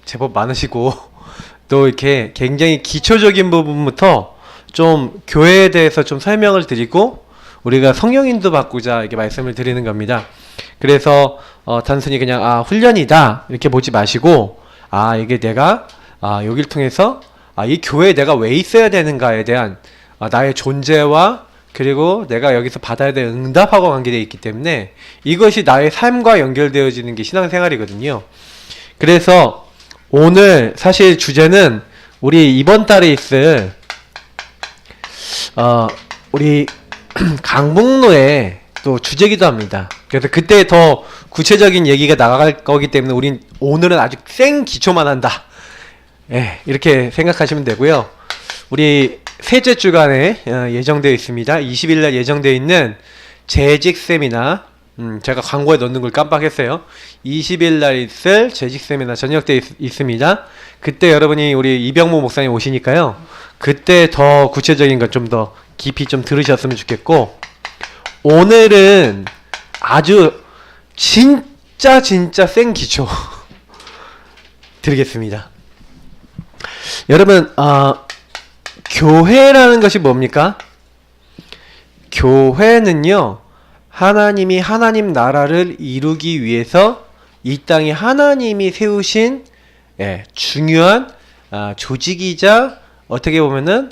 제법 많으시고 또 이렇게 굉장히 기초적인 부분부터 좀 교회에 대해서 좀 설명을 드리고 우리가 성령인도 받고자 이렇게 말씀을 드리는 겁니다. 그래서 단순히 그냥 훈련이다 이렇게 보지 마시고 이게 내가 여기를 통해서 이 교회에 내가 왜 있어야 되는가에 대한 나의 존재와 그리고 내가 여기서 받아야 될 응답하고 관계되어 있기 때문에 이것이 나의 삶과 연결되어지는 게 신앙생활이거든요. 그래서 오늘 사실 주제는 우리 이번 달에 있을 우리 강북로에 또 주제기도 합니다. 그래서 그때 더 구체적인 얘기가 나갈 거기 때문에 우린 오늘은 아주 생 기초만 한다. 이렇게 생각하시면 되고요. 우리 셋째 주간에 예정되어 있습니다. 20일날 예정되어 있는 재직 세미나, 제가 광고에 넣는 걸 깜빡했어요. 20일날 있을 재직 세미나 저녁 때 있습니다. 그때 여러분이 우리 이병모 목사님 오시니까요. 그때 더 구체적인 것 좀 더 깊이 좀 들으셨으면 좋겠고, 오늘은 아주 진짜 생 기초 드리겠습니다. 여러분, 교회라는 것이 뭡니까? 교회는요, 하나님이 하나님 나라를 이루기 위해서 이 땅에 하나님이 세우신 중요한 조직이자 어떻게 보면은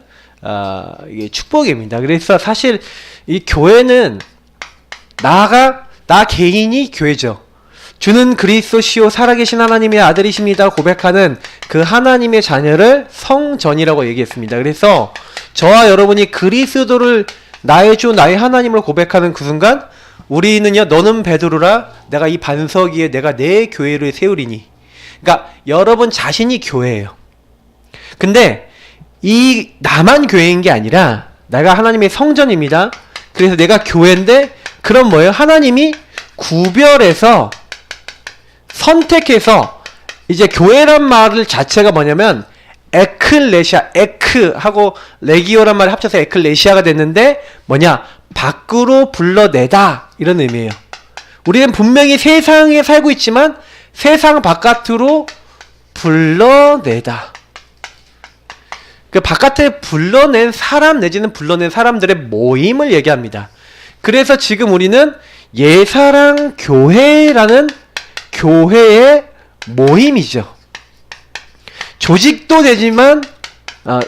이게 축복입니다. 그래서 사실 이 교회는 나 개인이 교회죠. 주는 그리스도시요 살아계신 하나님의 아들이십니다 고백하는 그 하나님의 자녀를 성전이라고 얘기했습니다. 그래서 저와 여러분이 그리스도를 나의 주 나의 하나님을 고백하는 그 순간 우리는요, 너는 베드로라 내가 이 반석 위에 내가 내 교회를 세우리니. 그러니까 여러분 자신이 교회예요. 근데 이 나만 교회인 게 아니라 내가 하나님의 성전입니다. 그래서 내가 교회인데 그럼 뭐예요? 하나님이 구별해서 선택해서 이제 교회란 말 자체가 뭐냐면 에클레시아, 에크하고 레기오란 말을 합쳐서 에클레시아가 됐는데 뭐냐? 밖으로 불러내다 이런 의미예요. 우리는 분명히 세상에 살고 있지만 세상 바깥으로 불러내다. 그 바깥에 불러낸 사람 내지는 불러낸 사람들의 모임을 얘기합니다. 그래서 지금 우리는 예사랑 교회라는 교회의 모임이죠. 조직도 되지만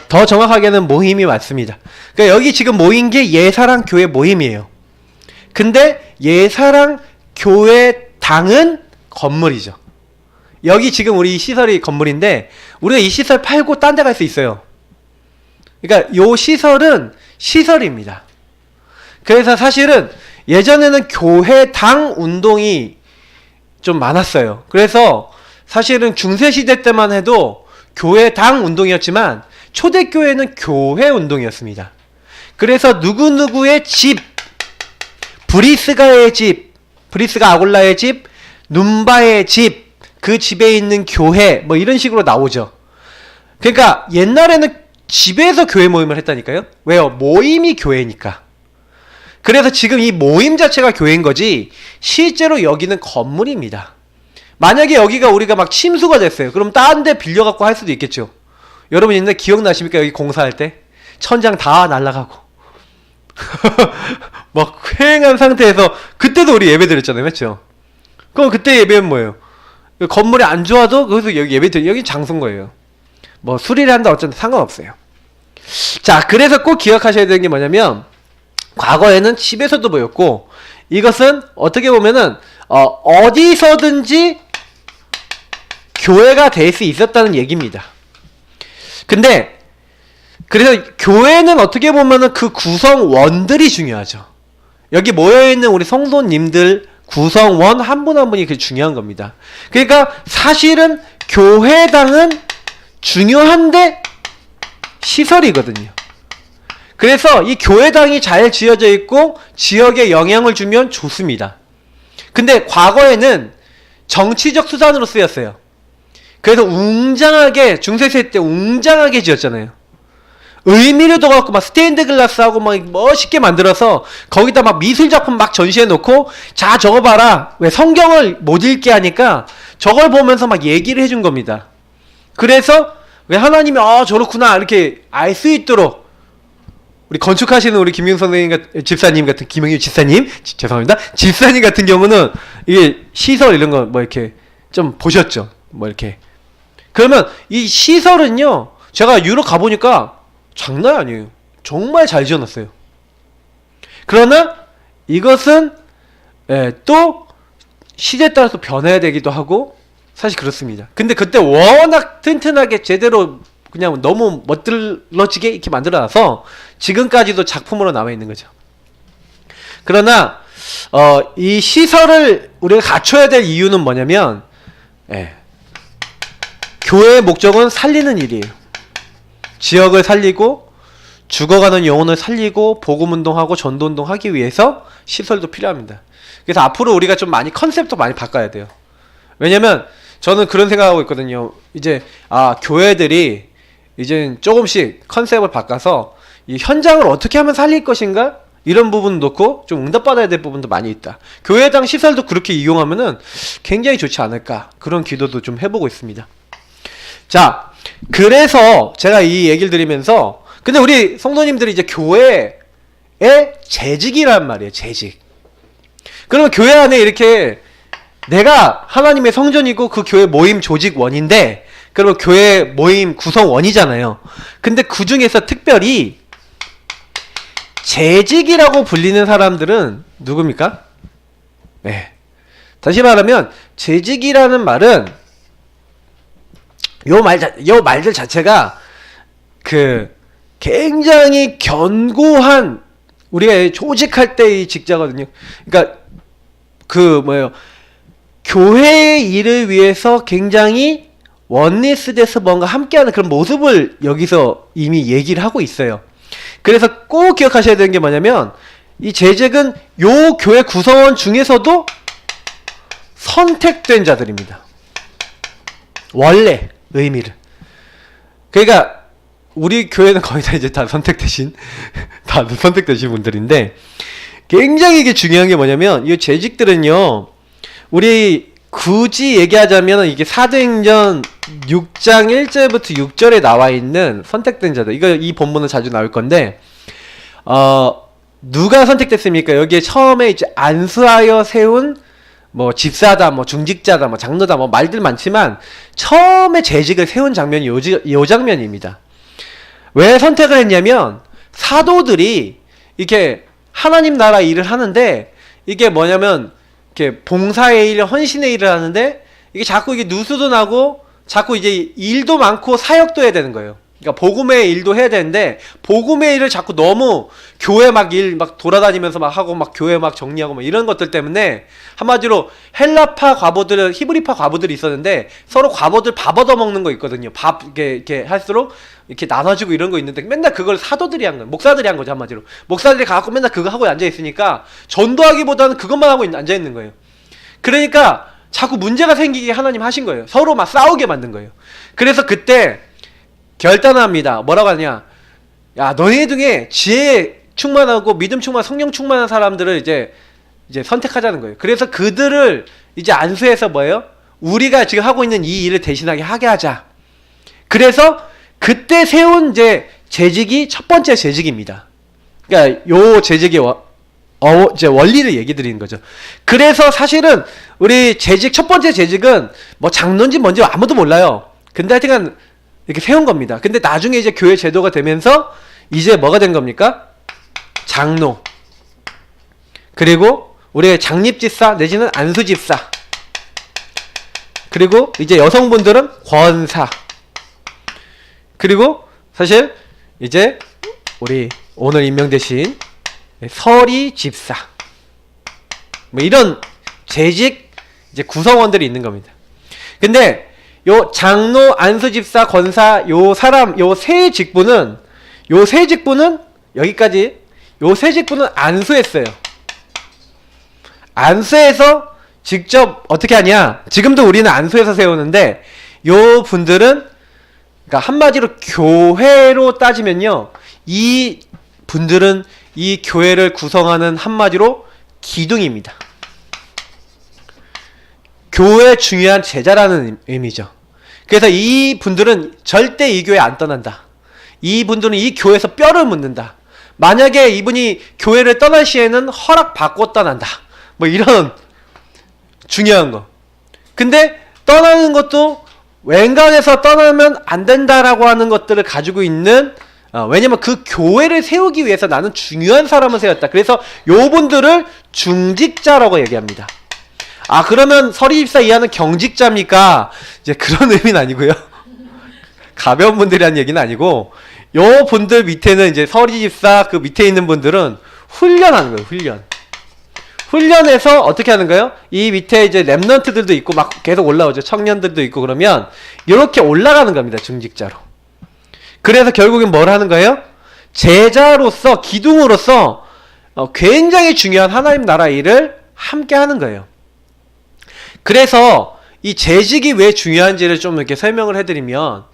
더 정확하게는 모임이 맞습니다. 그러니까 여기 지금 모인 게 예사랑 교회 모임이에요. 근데 예사랑 교회당은 건물이죠. 여기 지금 우리 시설이 건물인데 우리가 이 시설 팔고 딴 데 갈 수 있어요. 그러니까 요 시설은 시설입니다. 그래서 사실은 예전에는 교회당 운동이 좀 많았어요. 그래서 사실은 중세시대 때만 해도 교회당 운동이었지만 초대교회는 교회 운동이었습니다. 그래서 누구누구의 집, 브리스가의 집, 브리스가 아골라의 집, 눈바의 집, 그 집에 있는 교회 뭐 이런 식으로 나오죠. 그러니까 옛날에는 집에서 교회 모임을 했다니까요. 왜요? 모임이 교회니까. 그래서 지금 이 모임 자체가 교회인 거지 실제로 여기는 건물입니다. 만약에 여기가 우리가 막 침수가 됐어요. 그럼 딴 데 빌려갖고 할 수도 있겠죠. 여러분 옛날에 기억나십니까? 여기 공사할 때 천장 다 날아가고 막 휑한 상태에서 그때도 우리 예배 드렸잖아요. 맞죠? 그럼 그때 예배는 뭐예요? 건물이 안 좋아도 거기서 여기 예배 드려. 여기 장소인 거예요. 뭐 수리를 한다 어쩐다 상관없어요. 자, 그래서 꼭 기억하셔야 되는 게 뭐냐면 과거에는 집에서도 모였고 이것은 어떻게 보면은 어디서든지 교회가 될 수 있었다는 얘기입니다. 근데 그래서 교회는 어떻게 보면은 그 구성원들이 중요하죠. 여기 모여있는 우리 성도님들 구성원 한 분 한 분이 그게 중요한 겁니다. 그러니까 사실은 교회당은 중요한데 시설이거든요. 그래서 이 교회당이 잘 지어져 있고 지역에 영향을 주면 좋습니다. 근데 과거에는 정치적 수단으로 쓰였어요. 그래서 웅장하게 중세시대 때 웅장하게 지었잖아요. 의미를 둬갖고 막 스테인드 글라스하고 막 멋있게 만들어서 거기다 막 미술작품 막 전시해 놓고 자 저거 봐라. 왜 성경을 못 읽게 하니까 저걸 보면서 막 얘기를 해준 겁니다. 그래서 왜 하나님이 저렇구나 이렇게 알 수 있도록 우리 건축하시는 우리 김용 선생님 집사님 같은 김용유 집사님 죄송합니다. 집사님 같은 경우는 이게 시설 이런 거 뭐 이렇게 좀 보셨죠? 뭐 이렇게 그러면 이 시설은요 제가 유럽 가보니까 장난 아니에요. 정말 잘 지어놨어요. 그러나 이것은 또 시대에 따라서 변해야 되기도 하고 사실 그렇습니다. 근데 그때 워낙 튼튼하게 제대로 그냥 너무 멋들러지게 이렇게 만들어놔서 지금까지도 작품으로 남아있는 거죠. 그러나 이 시설을 우리가 갖춰야 될 이유는 뭐냐면 교회의 목적은 살리는 일이에요. 지역을 살리고 죽어가는 영혼을 살리고 복음운동하고 전도운동하기 위해서 시설도 필요합니다. 그래서 앞으로 우리가 좀 많이 컨셉도 많이 바꿔야 돼요. 왜냐면 저는 그런 생각하고 있거든요. 이제 교회들이 이제 조금씩 컨셉을 바꿔서 이 현장을 어떻게 하면 살릴 것인가 이런 부분 놓고 좀 응답받아야 될 부분도 많이 있다. 교회당 시설도 그렇게 이용하면은 굉장히 좋지 않을까 그런 기도도 좀 해보고 있습니다. 자, 그래서 제가 이 얘기를 드리면서 근데 우리 성도님들이 이제 교회의 재직이란 말이에요. 재직. 그러면 교회 안에 이렇게 내가 하나님의 성전이고 그 교회 모임 조직원인데 그러면 교회 모임 구성원이잖아요. 근데 그 중에서 특별히 재직이라고 불리는 사람들은 누굽니까? 다시 말하면 재직이라는 말은 요 말들 자체가 굉장히 견고한 우리가 조직할 때의 직자거든요. 그러니까 교회의 일을 위해서 굉장히 원리스돼서 뭔가 함께하는 그런 모습을 여기서 이미 얘기를 하고 있어요. 그래서 꼭 기억하셔야 되는 게 뭐냐면 이 재직은 요 교회 구성원 중에서도 선택된 자들입니다. 원래 의미를. 그러니까 우리 교회는 거의 다 이제 다 선택되신 분들인데 굉장히 이게 중요한 게 뭐냐면 이 재직들은요 우리 굳이 얘기하자면 이게 사도행전 6장 1절부터 6절에 나와 있는 선택된 자들 이 본문은 자주 나올 건데 누가 선택됐습니까? 여기에 처음에 이제 안수하여 세운 뭐 집사다, 뭐 중직자다, 뭐 장로다, 뭐 말들 많지만 처음에 재직을 세운 장면이 요 장면입니다. 왜 선택을 했냐면 사도들이 이렇게 하나님 나라 일을 하는데 이게 뭐냐면 이렇게 봉사의 일, 헌신의 일을 하는데 이게 자꾸 이게 누수도 나고 자꾸 이제 일도 많고 사역도 해야 되는 거예요. 그러니까 복음의 일도 해야 되는데 복음의 일을 자꾸 너무 교회 막 일 막 돌아다니면서 막 하고 막 교회 막 정리하고 막 이런 것들 때문에 한마디로 헬라파 과부들, 히브리파 과부들이 있었는데 서로 과부들 밥 얻어먹는 거 있거든요. 밥 이렇게 할수록 이렇게 나눠주고 이런 거 있는데 맨날 그걸 사도들이 한 거예요. 목사들이 한 거죠, 한마디로. 목사들이 가갖고 맨날 그거 하고 앉아 있으니까 전도하기보다는 그것만 하고 앉아 있는 거예요. 그러니까 자꾸 문제가 생기게 하나님 하신 거예요. 서로 막 싸우게 만든 거예요. 그래서 그때 결단합니다. 뭐라고 하냐? 야, 너희 중에 지혜 충만하고 믿음 충만, 성령 충만한 사람들을 이제 선택하자는 거예요. 그래서 그들을 이제 안수해서 뭐예요? 우리가 지금 하고 있는 이 일을 대신하게 하게 하자. 그래서 그때 세운 이제 재직이 첫 번째 재직입니다. 그러니까 요 재직의 이제 원리를 얘기 드리는 거죠. 그래서 사실은 우리 재직 첫 번째 재직은 뭐 장로인지 뭔지 아무도 몰라요. 근데 하여튼간 이렇게 세운 겁니다. 근데 나중에 이제 교회 제도가 되면서 이제 뭐가 된 겁니까? 장로. 그리고 우리의 장립집사 내지는 안수집사. 그리고 이제 여성분들은 권사. 그리고 사실 이제 우리 오늘 임명되신 서리 집사. 뭐 이런 재직 이제 구성원들이 있는 겁니다. 근데 요 장로, 안수집사, 권사 요 세 직분은 여기까지 요 세 직분은 안수했어요. 안수해서 직접 어떻게 하냐? 지금도 우리는 안수해서 세우는데 요 분들은 그러니까 한마디로 교회로 따지면요. 이 분들은 이 교회를 구성하는 한마디로 기둥입니다. 교회 중요한 제자라는 의미죠. 그래서 이 분들은 절대 이 교회 안 떠난다. 이 분들은 이 교회에서 뼈를 묻는다. 만약에 이분이 교회를 떠날 시에는 허락받고 떠난다. 뭐 이런 중요한 거. 근데 떠나는 것도 웬간해서 떠나면 안 된다라고 하는 것들을 가지고 있는, 왜냐면 그 교회를 세우기 위해서 나는 중요한 사람을 세웠다. 그래서 요분들을 중직자라고 얘기합니다. 그러면 서리집사 이하는 경직자입니까? 이제 그런 의미는 아니고요. 가벼운 분들이라는 얘기는 아니고, 요 분들 밑에는 이제 서리집사 그 밑에 있는 분들은 훈련하는 거예요. 훈련해서 어떻게 하는 거예요? 이 밑에 이제 랩런트들도 있고 막 계속 올라오죠. 청년들도 있고 그러면 이렇게 올라가는 겁니다. 중직자로. 그래서 결국엔 뭘 하는 거예요? 제자로서, 기둥으로서 굉장히 중요한 하나님 나라 일을 함께 하는 거예요. 그래서 이 재직이 왜 중요한지를 좀 이렇게 설명을 해드리면,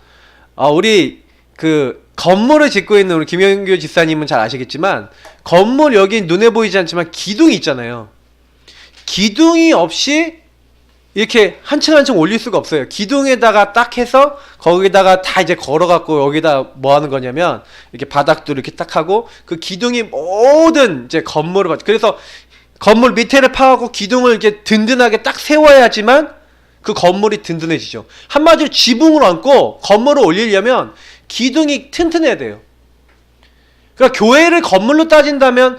우리 그 건물을 짓고 있는 우리 김영규 집사님은 잘 아시겠지만, 건물 여기 눈에 보이지 않지만 기둥이 있잖아요. 기둥이 없이 이렇게 한 층 한 층 올릴 수가 없어요. 기둥에다가 딱 해서 거기다가 다 이제 걸어갖고 여기다 뭐 하는 거냐면, 이렇게 바닥도 이렇게 딱 하고 그 기둥이 모든 이제 건물을, 그래서 건물 밑에를 파고 기둥을 이렇게 든든하게 딱 세워야지만 그 건물이 든든해지죠. 한마디로 지붕을 얹고 건물을 올리려면 기둥이 튼튼해야 돼요. 그러니까 교회를 건물로 따진다면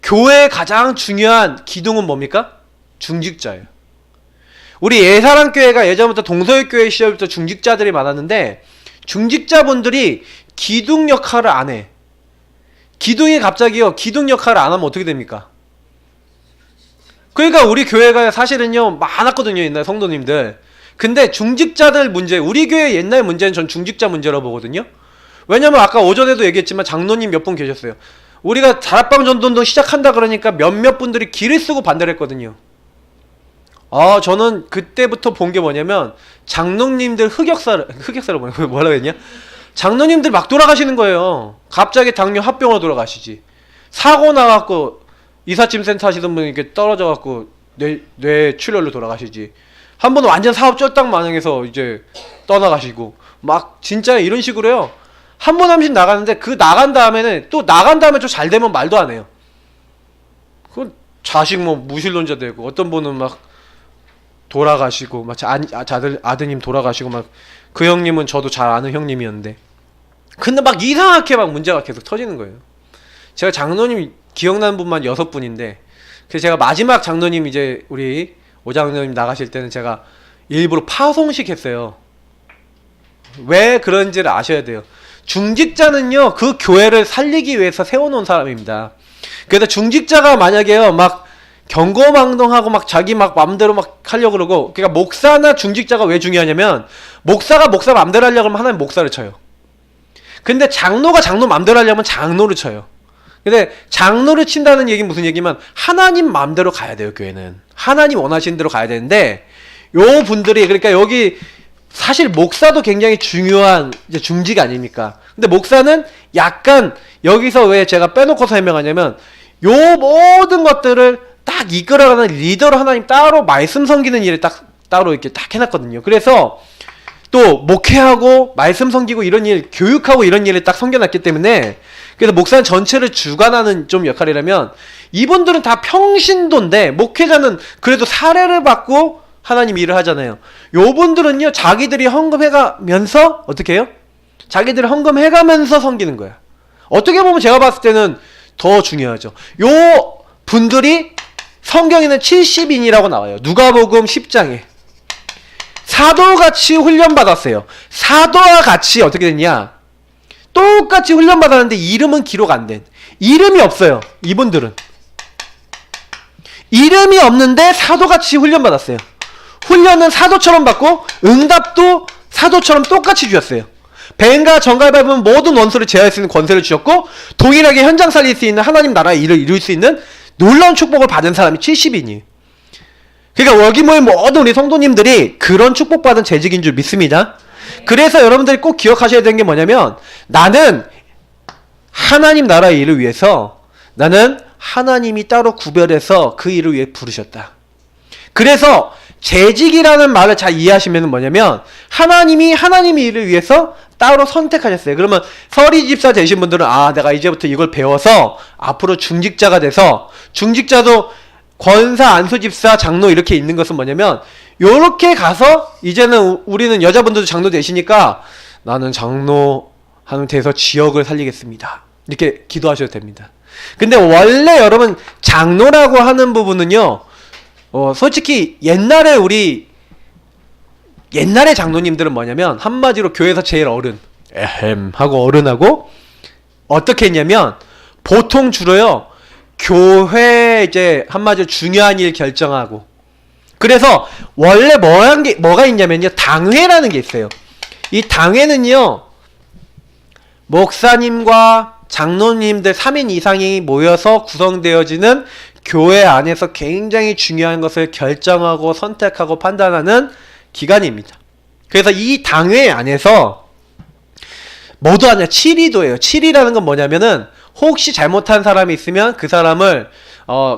교회의 가장 중요한 기둥은 뭡니까? 중직자예요. 우리 예사랑교회가 예전부터 동서울교회 시절부터 중직자들이 많았는데, 중직자분들이 기둥 역할을 안 해. 기둥이 갑자기요, 기둥 역할을 안 하면 어떻게 됩니까? 그러니까 우리 교회가 사실은요 많았거든요, 옛날 성도님들. 근데 중직자들 문제, 우리 교회 옛날 문제는 전 중직자 문제라고 보거든요. 왜냐면 아까 오전에도 얘기했지만 장로님 몇 분 계셨어요. 우리가 다락방 전도운동 시작한다 그러니까 몇몇 분들이 기를 쓰고 반대를 했거든요. 저는 그때부터 본 게 뭐냐면, 장로님들 흑역사를 뭐라고 했냐? 장로님들 막 돌아가시는 거예요. 갑자기 당뇨 합병으로 돌아가시지. 사고 나갖고 이삿짐 센터 하시던 분이 이렇게 떨어져갖고 뇌 출혈로 돌아가시지. 한 번은 완전 사업 쫄딱 마냥해서 이제 떠나가시고, 막 진짜 이런 식으로요. 한 번 한씩 나가는데 그 나간 다음에는 또 나간 다음에 좀 잘 되면 말도 안 해요. 그 자식 뭐 무신론자 되고, 어떤 분은 막 돌아가시고, 막 아드님 돌아가시고, 막 그 형님은 저도 잘 아는 형님이었는데, 근데 막 이상하게 막 문제가 계속 터지는 거예요. 제가 장로님 기억나는 분만 6분인데, 그래서 제가 마지막 장로님 이제 우리 오장로님 나가실 때는 제가 일부러 파송식 했어요. 왜 그런지를 아셔야 돼요. 중직자는요 그 교회를 살리기 위해서 세워놓은 사람입니다. 그래서 중직자가 만약에요 막 경거망동하고 막 자기 막 맘대로 막 하려고 그러고, 그러니까 목사나 중직자가 왜 중요하냐면, 목사가 목사 맘대로 하려고 하면 하나님 목사를 쳐요. 근데 장로가 장로 맘대로 하려면 장로를 쳐요. 근데 장로를 친다는 얘기는 무슨 얘기면, 하나님 맘대로 가야 돼요. 교회는 하나님 원하시는 대로 가야 되는데, 요 분들이, 그러니까 여기 사실 목사도 굉장히 중요한 이제 중직 아닙니까? 근데 목사는 약간 여기서 왜 제가 빼놓고 설명하냐면, 요 모든 것들을 딱 이끌어가는 리더로 하나님 따로 말씀 섬기는 일을 따로 이렇게 딱 해놨거든요. 그래서 또 목회하고 말씀 섬기고 이런 일, 교육하고 이런 일을 딱 섬겨놨기 때문에, 그래서 목사는 전체를 주관하는 좀 역할이라면, 이분들은 다 평신도인데, 목회자는 그래도 사례를 받고 하나님 일을 하잖아요. 요분들은요 자기들이 헌금해가면서 어떻게 해요? 자기들이 헌금해가면서 섬기는 거야. 어떻게 보면 제가 봤을 때는 더 중요하죠. 요 분들이 성경에는 70인이라고 나와요. 누가복음 10장에 사도같이 훈련받았어요. 사도와 같이 어떻게 됐냐, 똑같이 훈련받았는데 이름은 기록 안 된, 이름이 없어요. 이분들은 이름이 없는데 사도같이 훈련받았어요. 훈련은 사도처럼 받고 응답도 사도처럼 똑같이 주셨어요. 뱀과 정갈 밟으면 모든 원수를 제어할 수 있는 권세를 주셨고, 동일하게 현장 살릴 수 있는 하나님 나라의 일을 이룰 수 있는 놀라운 축복을 받은 사람이 70인이에요. 그러니까 여기 모인 모든 우리 성도님들이 그런 축복받은 재직인 줄 믿습니다. 그래서 여러분들이 꼭 기억하셔야 되는 게 뭐냐면, 나는 하나님 나라의 일을 위해서, 나는 하나님이 따로 구별해서 그 일을 위해 부르셨다. 그래서 재직이라는 말을 잘 이해하시면 뭐냐면 하나님이 하나님의 일을 위해서 따로 선택하셨어요. 그러면 서리 집사 되신 분들은 아 내가 이제부터 이걸 배워서 앞으로 중직자가 돼서 중직자도 권사, 안수 집사, 장로 이렇게 있는 것은 뭐냐면 요렇게 가서 이제는 우리는 여자분들도 장로 되시니까 나는 장로 하는 데서 지역을 살리겠습니다. 이렇게 기도하셔도 됩니다. 근데 원래 여러분 장로라고 하는 부분은요 솔직히 옛날에 장로님들은 뭐냐면 한마디로 교회에서 제일 어른 에헴 하고 어른하고 어떻게 했냐면 보통 주로요 교회 이제 한마디로 중요한 일 결정하고 그래서 원래 뭐가 있냐면요 당회라는 게 있어요. 이 당회는요 목사님과 장로님들 3인 이상이 모여서 구성되어지는 교회 안에서 굉장히 중요한 것을 결정하고 선택하고 판단하는 기관입니다. 그래서 이 당회 안에서 뭐도 하냐 7위도예요. 7위라는 건 뭐냐면은 혹시 잘못한 사람이 있으면 그 사람을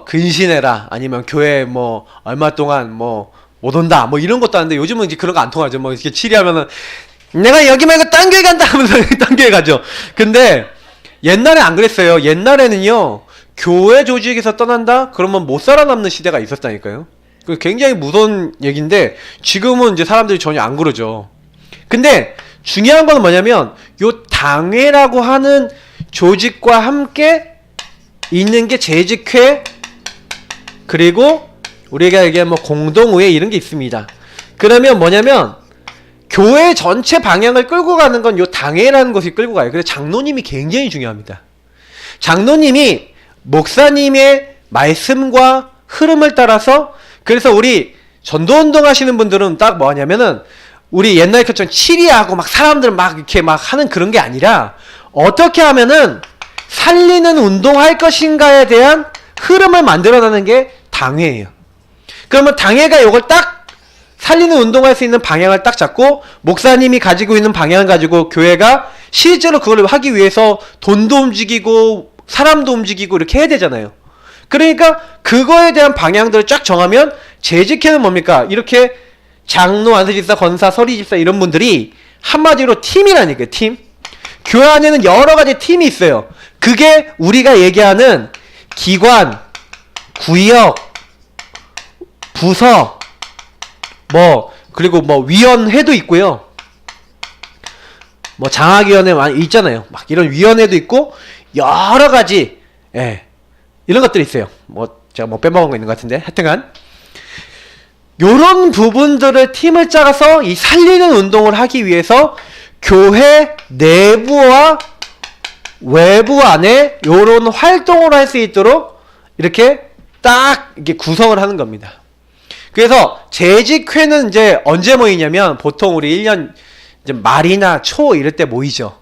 근신해라 아니면 교회 뭐 얼마 동안 뭐 못 온다 뭐 이런 것도 하는데 요즘은 이제 그런 거 안 통하죠. 뭐 이렇게 7위 하면은 내가 여기 말고 딴 교회 간다 하면서 딴 교회 가죠. 근데 옛날에 안 그랬어요. 옛날에는요 교회 조직에서 떠난다? 그러면 못 살아남는 시대가 있었다니까요. 굉장히 무서운 얘기인데 지금은 이제 사람들이 전혀 안 그러죠. 근데 중요한 건 뭐냐면 요 당회라고 하는 조직과 함께 있는 게 재직회 그리고 우리가 얘기하면 뭐 공동의회 이런 게 있습니다. 그러면 뭐냐면 교회 전체 방향을 끌고 가는 건 요 당회라는 것이 끌고 가요. 그래서 장로님이 굉장히 중요합니다. 장로님이 목사님의 말씀과 흐름을 따라서 그래서 우리 전도운동 하시는 분들은 딱 뭐냐면은 우리 옛날 것처럼 치리하고 막 사람들 막 이렇게 막 하는 그런 게 아니라 어떻게 하면은 살리는 운동할 것인가에 대한 흐름을 만들어내는 게 당회예요. 그러면 당회가 이걸 딱 살리는 운동할 수 있는 방향을 딱 잡고 목사님이 가지고 있는 방향을 가지고 교회가 실제로 그걸 하기 위해서 돈도 움직이고 사람도 움직이고 이렇게 해야 되잖아요. 그러니까 그거에 대한 방향들을 쫙 정하면 재직회는 뭡니까? 이렇게 장로, 안수집사, 권사, 서리집사 이런 분들이 한마디로 팀이라니까요. 팀. 교회 안에는 여러 가지 팀이 있어요. 그게 우리가 얘기하는 기관, 구역, 부서 뭐 그리고 뭐 위원회도 있고요. 뭐 장학위원회 많이 있잖아요. 막 이런 위원회도 있고 여러 가지 이런 것들이 있어요. 뭐 제가 뭐 빼먹은 거 있는 것 같은데 하여튼간 요런 부분들을 팀을 짜서 이 살리는 운동을 하기 위해서 교회 내부와 외부 안에 요런 활동을 할 수 있도록 이렇게 딱 이렇게 구성을 하는 겁니다. 그래서 재직회는 이제 언제 모이냐면 보통 우리 1년 이제 말이나 초 이럴 때 모이죠.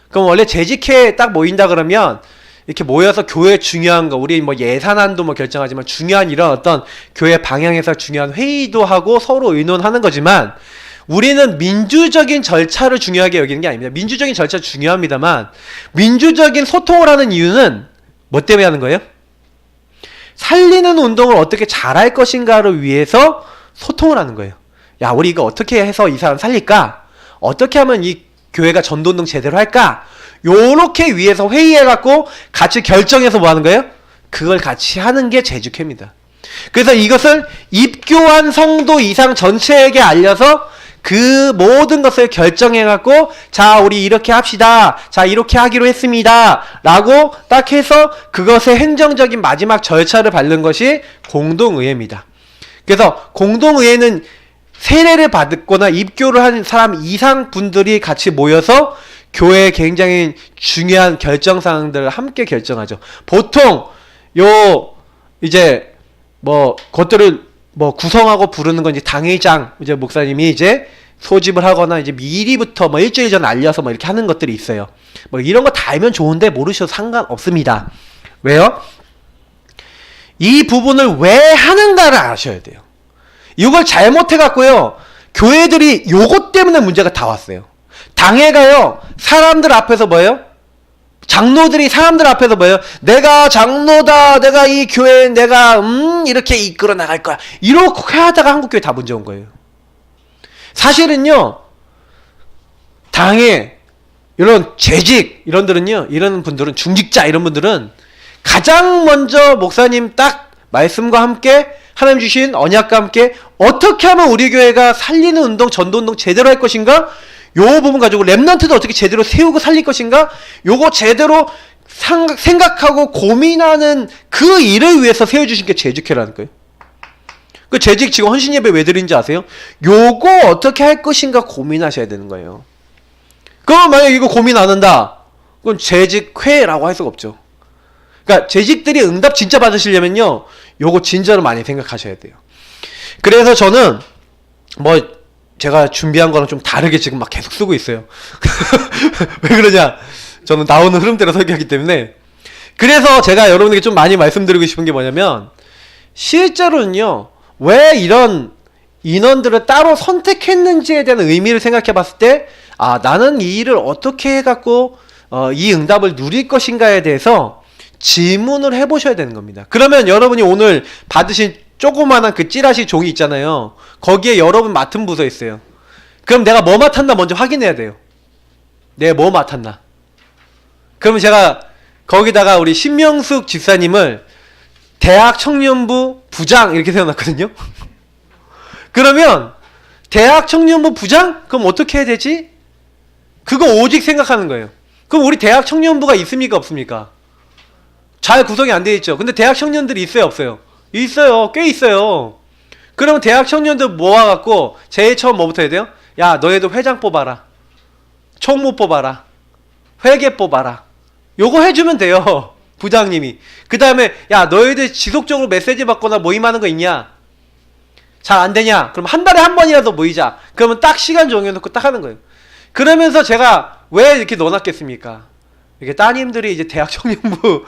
그럼 원래 재직회 딱 모인다 그러면 이렇게 모여서 교회 중요한 거 우리 뭐 예산안도 뭐 결정하지만 중요한 이런 어떤 교회 방향에서 중요한 회의도 하고 서로 의논하는 거지만 우리는 민주적인 절차를 중요하게 여기는 게 아닙니다. 민주적인 절차 중요합니다만 민주적인 소통을 하는 이유는 뭐 때문에 하는 거예요? 살리는 운동을 어떻게 잘할 것인가를 위해서 소통을 하는 거예요. 야, 우리 이거 어떻게 해서 이 사람 살릴까? 어떻게 하면 이 교회가 전도운동 제대로 할까? 요렇게 위해서 회의해갖고 같이 결정해서 뭐 하는 거예요? 그걸 같이 하는 게 재직회입니다. 그래서 이것을 입교한 성도 이상 전체에게 알려서 그 모든 것을 결정해갖고 자 우리 이렇게 합시다 자 이렇게 하기로 했습니다 라고 딱 해서 그것의 행정적인 마지막 절차를 밟는 것이 공동의회입니다. 그래서 공동의회는 세례를 받거나 입교를 한 사람 이상 분들이 같이 모여서 교회의 굉장히 중요한 결정사항들을 함께 결정하죠. 보통 요 이제 뭐 것들을 뭐 구성하고 부르는 건 이제 당회장 이제 목사님이 이제 소집을 하거나 이제 미리부터 뭐 일주일 전 알려서 뭐 이렇게 하는 것들이 있어요. 뭐 이런 거 다 알면 좋은데 모르셔도 상관없습니다. 왜요? 이 부분을 왜 하는가를 아셔야 돼요. 이걸 잘못해 갖고요. 교회들이 요것 때문에 문제가 다 왔어요. 당회가요. 사람들 앞에서 뭐예요? 장로들이 사람들 앞에서 뭐예요? 내가 장로다. 내가 이 교회 내가 이렇게 이끌어 나갈 거야. 이렇게 하다가 한국교회 다 문제 온 거예요. 사실은요. 당에 이런 재직 이런 분들은 중직자 이런 분들은 가장 먼저 목사님 딱 말씀과 함께 하나님 주신 언약과 함께 어떻게 하면 우리 교회가 살리는 운동, 전도운동 제대로 할 것인가? 요 부분 가지고 랩넌트도 어떻게 제대로 세우고 살릴 것인가? 요거 제대로 생각하고 고민하는 그 일을 위해서 세워주신 게 재직회라는 거예요. 그 재직 지금 헌신예배 왜 드린지 아세요? 요거 어떻게 할 것인가 고민하셔야 되는 거예요. 그럼 만약에 이거 고민 안 한다. 그건 재직회라고 할 수가 없죠. 그러니까 재직들이 응답 진짜 받으시려면요. 요거 진짜로 많이 생각하셔야 돼요. 그래서 저는 제가 준비한 거랑 좀 다르게 지금 막 계속 쓰고 있어요. 왜 그러냐? 저는 나오는 흐름대로 설계하기 때문에. 그래서 제가 여러분에게 좀 많이 말씀드리고 싶은 게 뭐냐면 실제로는요. 왜 이런 인원들을 따로 선택했는지에 대한 의미를 생각해 봤을 때 나는 이 일을 어떻게 해갖고 이 응답을 누릴 것인가에 대해서 질문을 해보셔야 되는 겁니다. 그러면 여러분이 오늘 받으신 조그마한 그 찌라시 종이 있잖아요. 거기에 여러분 맡은 부서 있어요. 그럼 내가 뭐 맡았나 먼저 확인해야 돼요. 내가 뭐 맡았나. 그러면 제가 거기다가 우리 신명숙 집사님을 대학 청년부 부장 이렇게 세워놨거든요. 그러면 대학 청년부 부장? 그럼 어떻게 해야 되지? 그거 오직 생각하는 거예요. 그럼 우리 대학 청년부가 있습니까 없습니까? 잘 구성이 안 되어 있죠. 근데 대학 청년들이 있어요 없어요? 있어요. 꽤 있어요. 그러면 대학 청년들 모아갖고 제일 처음 뭐부터 해야 돼요? 야 너희도 회장 뽑아라. 총무 뽑아라. 회계 뽑아라. 요거 해주면 돼요. 부장님이. 그 다음에 야 너희들 지속적으로 메시지 받거나 모임하는 거 있냐? 잘 안 되냐? 그럼 한 달에 한 번이라도 모이자. 그러면 딱 시간 정해놓고 딱 하는 거예요. 그러면서 제가 왜 이렇게 넣어놨겠습니까? 이게 따님들이 이제 대학 청년부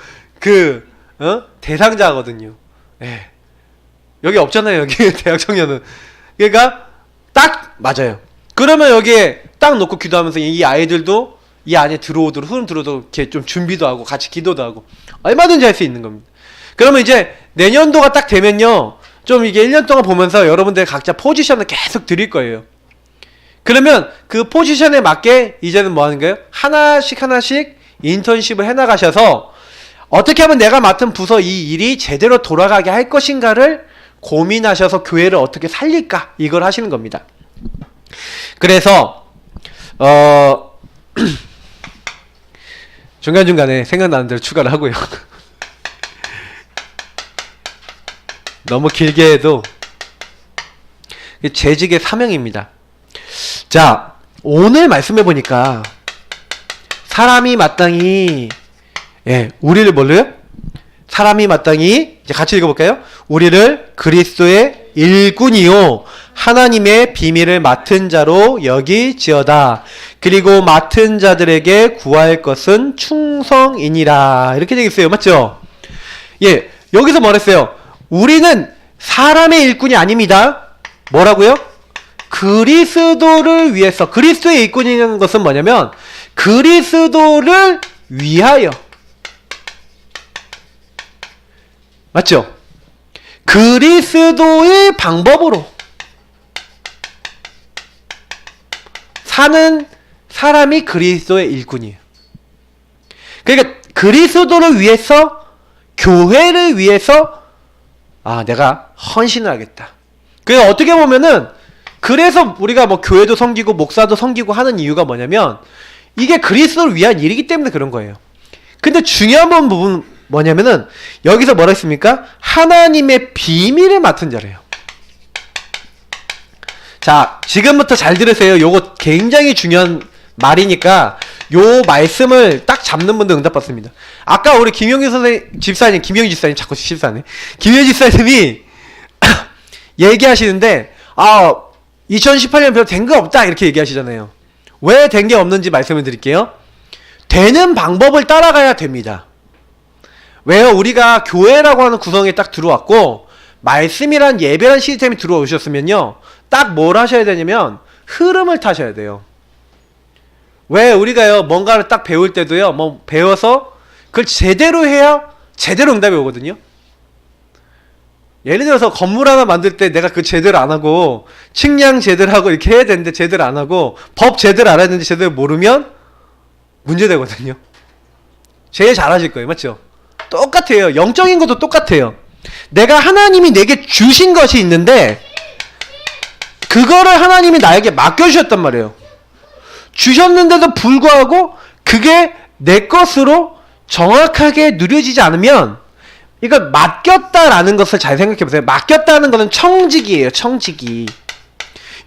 대상자거든요. 예. 여기 없잖아요. 여기 대학 청년은. 그러니까 딱 맞아요. 그러면 여기에 딱 놓고 기도하면서 이 아이들도 이 안에 들어오도록 흐름 들어오도록 이렇게 좀 준비도 하고 같이 기도도 하고 얼마든지 할 수 있는 겁니다. 그러면 이제 내년도가 딱 되면요. 좀 이게 1년 동안 보면서 여러분들 각자 포지션을 계속 드릴 거예요. 그러면 그 포지션에 맞게 이제는 뭐 하는 거예요? 하나씩 인턴십을 해나가셔서 어떻게 하면 내가 맡은 부서 이 일이 제대로 돌아가게 할 것인가를 고민하셔서 교회를 어떻게 살릴까 이걸 하시는 겁니다. 그래서 중간중간에 생각나는 대로 추가를 하고요. 너무 길게 해도 재직의 사명입니다. 자, 오늘 말씀해 보니까 사람이 마땅히 우리를 뭘로요? 사람이 마땅히 이제 같이 읽어볼까요? 우리를 그리스도의 일꾼이요 하나님의 비밀을 맡은 자로 여기지어다. 그리고 맡은 자들에게 구할 것은 충성이니라. 이렇게 되어 있어요. 맞죠? 예, 여기서 뭐랬어요? 우리는 사람의 일꾼이 아닙니다. 뭐라고요? 그리스도를 위해서. 그리스도의 일꾼이라는 것은 뭐냐면 그리스도를 위하여. 맞죠? 그리스도의 방법으로 사는 사람이 그리스도의 일꾼이에요. 그러니까 그리스도를 위해서, 교회를 위해서 내가 헌신을 하겠다. 그래서 어떻게 보면은 그래서 우리가 뭐 교회도 섬기고 목사도 섬기고 하는 이유가 뭐냐면 이게 그리스도를 위한 일이기 때문에 그런 거예요. 근데 중요한 부분 뭐냐면은 여기서 뭐라 했습니까? 하나님의 비밀을 맡은 자래요. 자, 지금부터 잘 들으세요. 요거 굉장히 중요한 말이니까 요 말씀을 딱 잡는 분들 응답받습니다. 아까 우리 김영희 집사님 자꾸 집사네. 김영희 집사님이 얘기하시는데 2018년 별로 된 거 없다 이렇게 얘기하시잖아요. 왜 된 게 없는지 말씀을 드릴게요. 되는 방법을 따라가야 됩니다. 왜요? 우리가 교회라고 하는 구성에 딱 들어왔고 말씀이란 예배란 시스템이 들어오셨으면요 딱 뭘 하셔야 되냐면 흐름을 타셔야 돼요. 왜 우리가요 뭔가를 딱 배울 때도요 뭐 배워서 그걸 제대로 해야 제대로 응답이 오거든요. 예를 들어서 건물 하나 만들 때 내가 그 제대로 안 하고 측량 제대로 하고 이렇게 해야 되는데 제대로 안 하고 법 제대로 알아야 되는데 제대로 모르면 문제되거든요. 제일 잘하실 거예요. 맞죠? 똑같아요. 영적인 것도 똑같아요. 내가 하나님이 내게 주신 것이 있는데 그거를 하나님이 나에게 맡겨주셨단 말이에요. 주셨는데도 불구하고 그게 내 것으로 정확하게 누려지지 않으면 이걸 맡겼다라는 것을 잘 생각해보세요. 맡겼다는 것은 청직이에요. 청직이.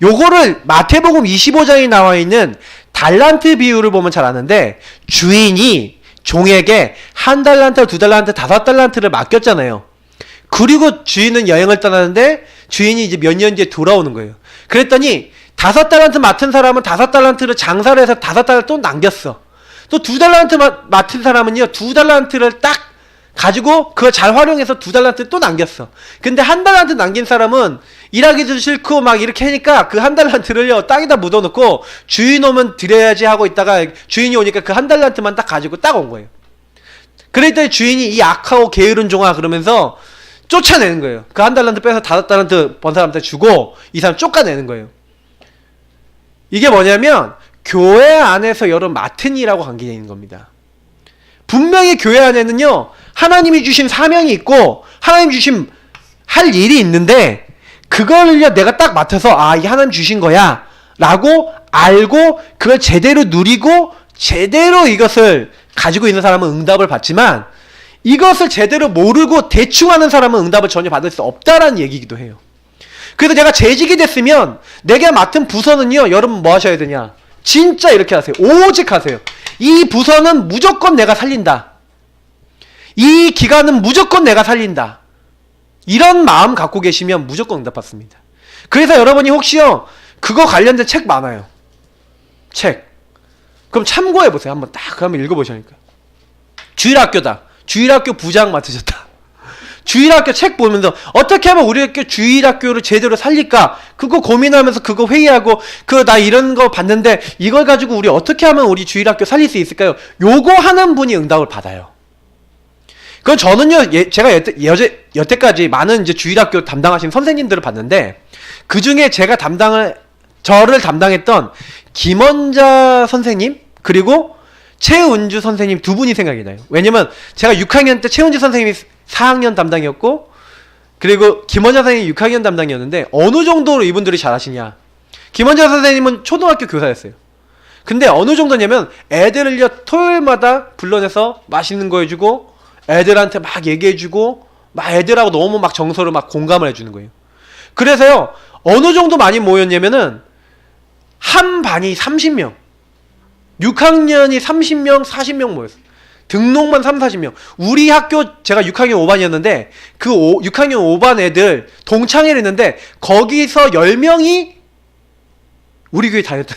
요거를 마태복음 25장에 나와 있는 달란트 비유를 보면 잘 아는데 주인이 종에게 1달란트, 2달란트, 5달란트를 맡겼잖아요. 그리고 주인은 여행을 떠나는데 주인이 이제 몇 년 뒤에 돌아오는 거예요. 그랬더니 5달란트 맡은 사람은 5달란트를 장사를 해서 5달란트 또 남겼어. 또 2달란트 맡은 사람은요 2달란트를 딱 가지고 그걸 잘 활용해서 2달란트 또 남겼어. 근데 1달란트 남긴 사람은 일하기도 싫고 막 이렇게 하니까 그 1달란트를요 땅에다 묻어놓고 주인 오면 드려야지 하고 있다가 주인이 오니까 그 1달란트만 딱 가지고 딱 온 거예요. 그랬더니 주인이 이 악하고 게으른 종아 그러면서 쫓아내는 거예요. 그 1달란트 빼서 5달란트 번 사람한테 주고 이 사람 쫓아내는 거예요. 이게 뭐냐면 교회 안에서 여러 맡은 일하고 관계되어 있는 겁니다. 분명히 교회 안에는요 하나님이 주신 사명이 있고 하나님 주신 할 일이 있는데 그걸요 내가 딱 맡아서 아 이게 하나님 주신 거야 라고 알고 그걸 제대로 누리고 제대로 이것을 가지고 있는 사람은 응답을 받지만 이것을 제대로 모르고 대충 하는 사람은 응답을 전혀 받을 수 없다라는 얘기이기도 해요. 그래서 내가 재직이 됐으면 내가 맡은 부서는요 여러분 뭐 하셔야 되냐, 진짜 이렇게 하세요. 오직 하세요. 이 부서는 무조건 내가 살린다. 이 기간은 무조건 내가 살린다. 이런 마음 갖고 계시면 무조건 응답받습니다. 그래서 여러분이 혹시요 그거 관련된 책 많아요. 책. 그럼 참고해보세요. 한번 딱 한번 읽어보시니까. 주일학교다. 주일학교 부장 맡으셨다. 주일학교 책 보면서 어떻게 하면 우리 학교 주일학교를 제대로 살릴까? 그거 고민하면서 그거 회의하고 나 이런 거 봤는데 이걸 가지고 우리 어떻게 하면 우리 주일학교 살릴 수 있을까요? 요거 하는 분이 응답을 받아요. 그건 저는요 제가 여태까지 많은 이제 주일학교 담당하신 선생님들을 봤는데 그 중에 저를 담당했던 김원자 선생님 그리고 최은주 선생님 두 분이 생각이 나요. 왜냐면 제가 6학년 때 최은주 선생님이 4학년 담당이었고 그리고 김원자 선생님이 6학년 담당이었는데 어느 정도로 이분들이 잘하시냐. 김원자 선생님은 초등학교 교사였어요. 근데 어느 정도냐면 애들을요 토요일마다 불러내서 맛있는 거 해주고 애들한테 막 얘기해주고 막 애들하고 너무 막 정서로 막 공감을 해주는 거예요. 그래서요 어느 정도 많이 모였냐면은 한 반이 30명 6학년이 30명 40명 모였어요. 등록만 3, 40명. 우리 학교 제가 6학년 5반이었는데 그 6학년 5반 애들 동창회를 했는데 거기서 10명이 우리 교회 다녔다.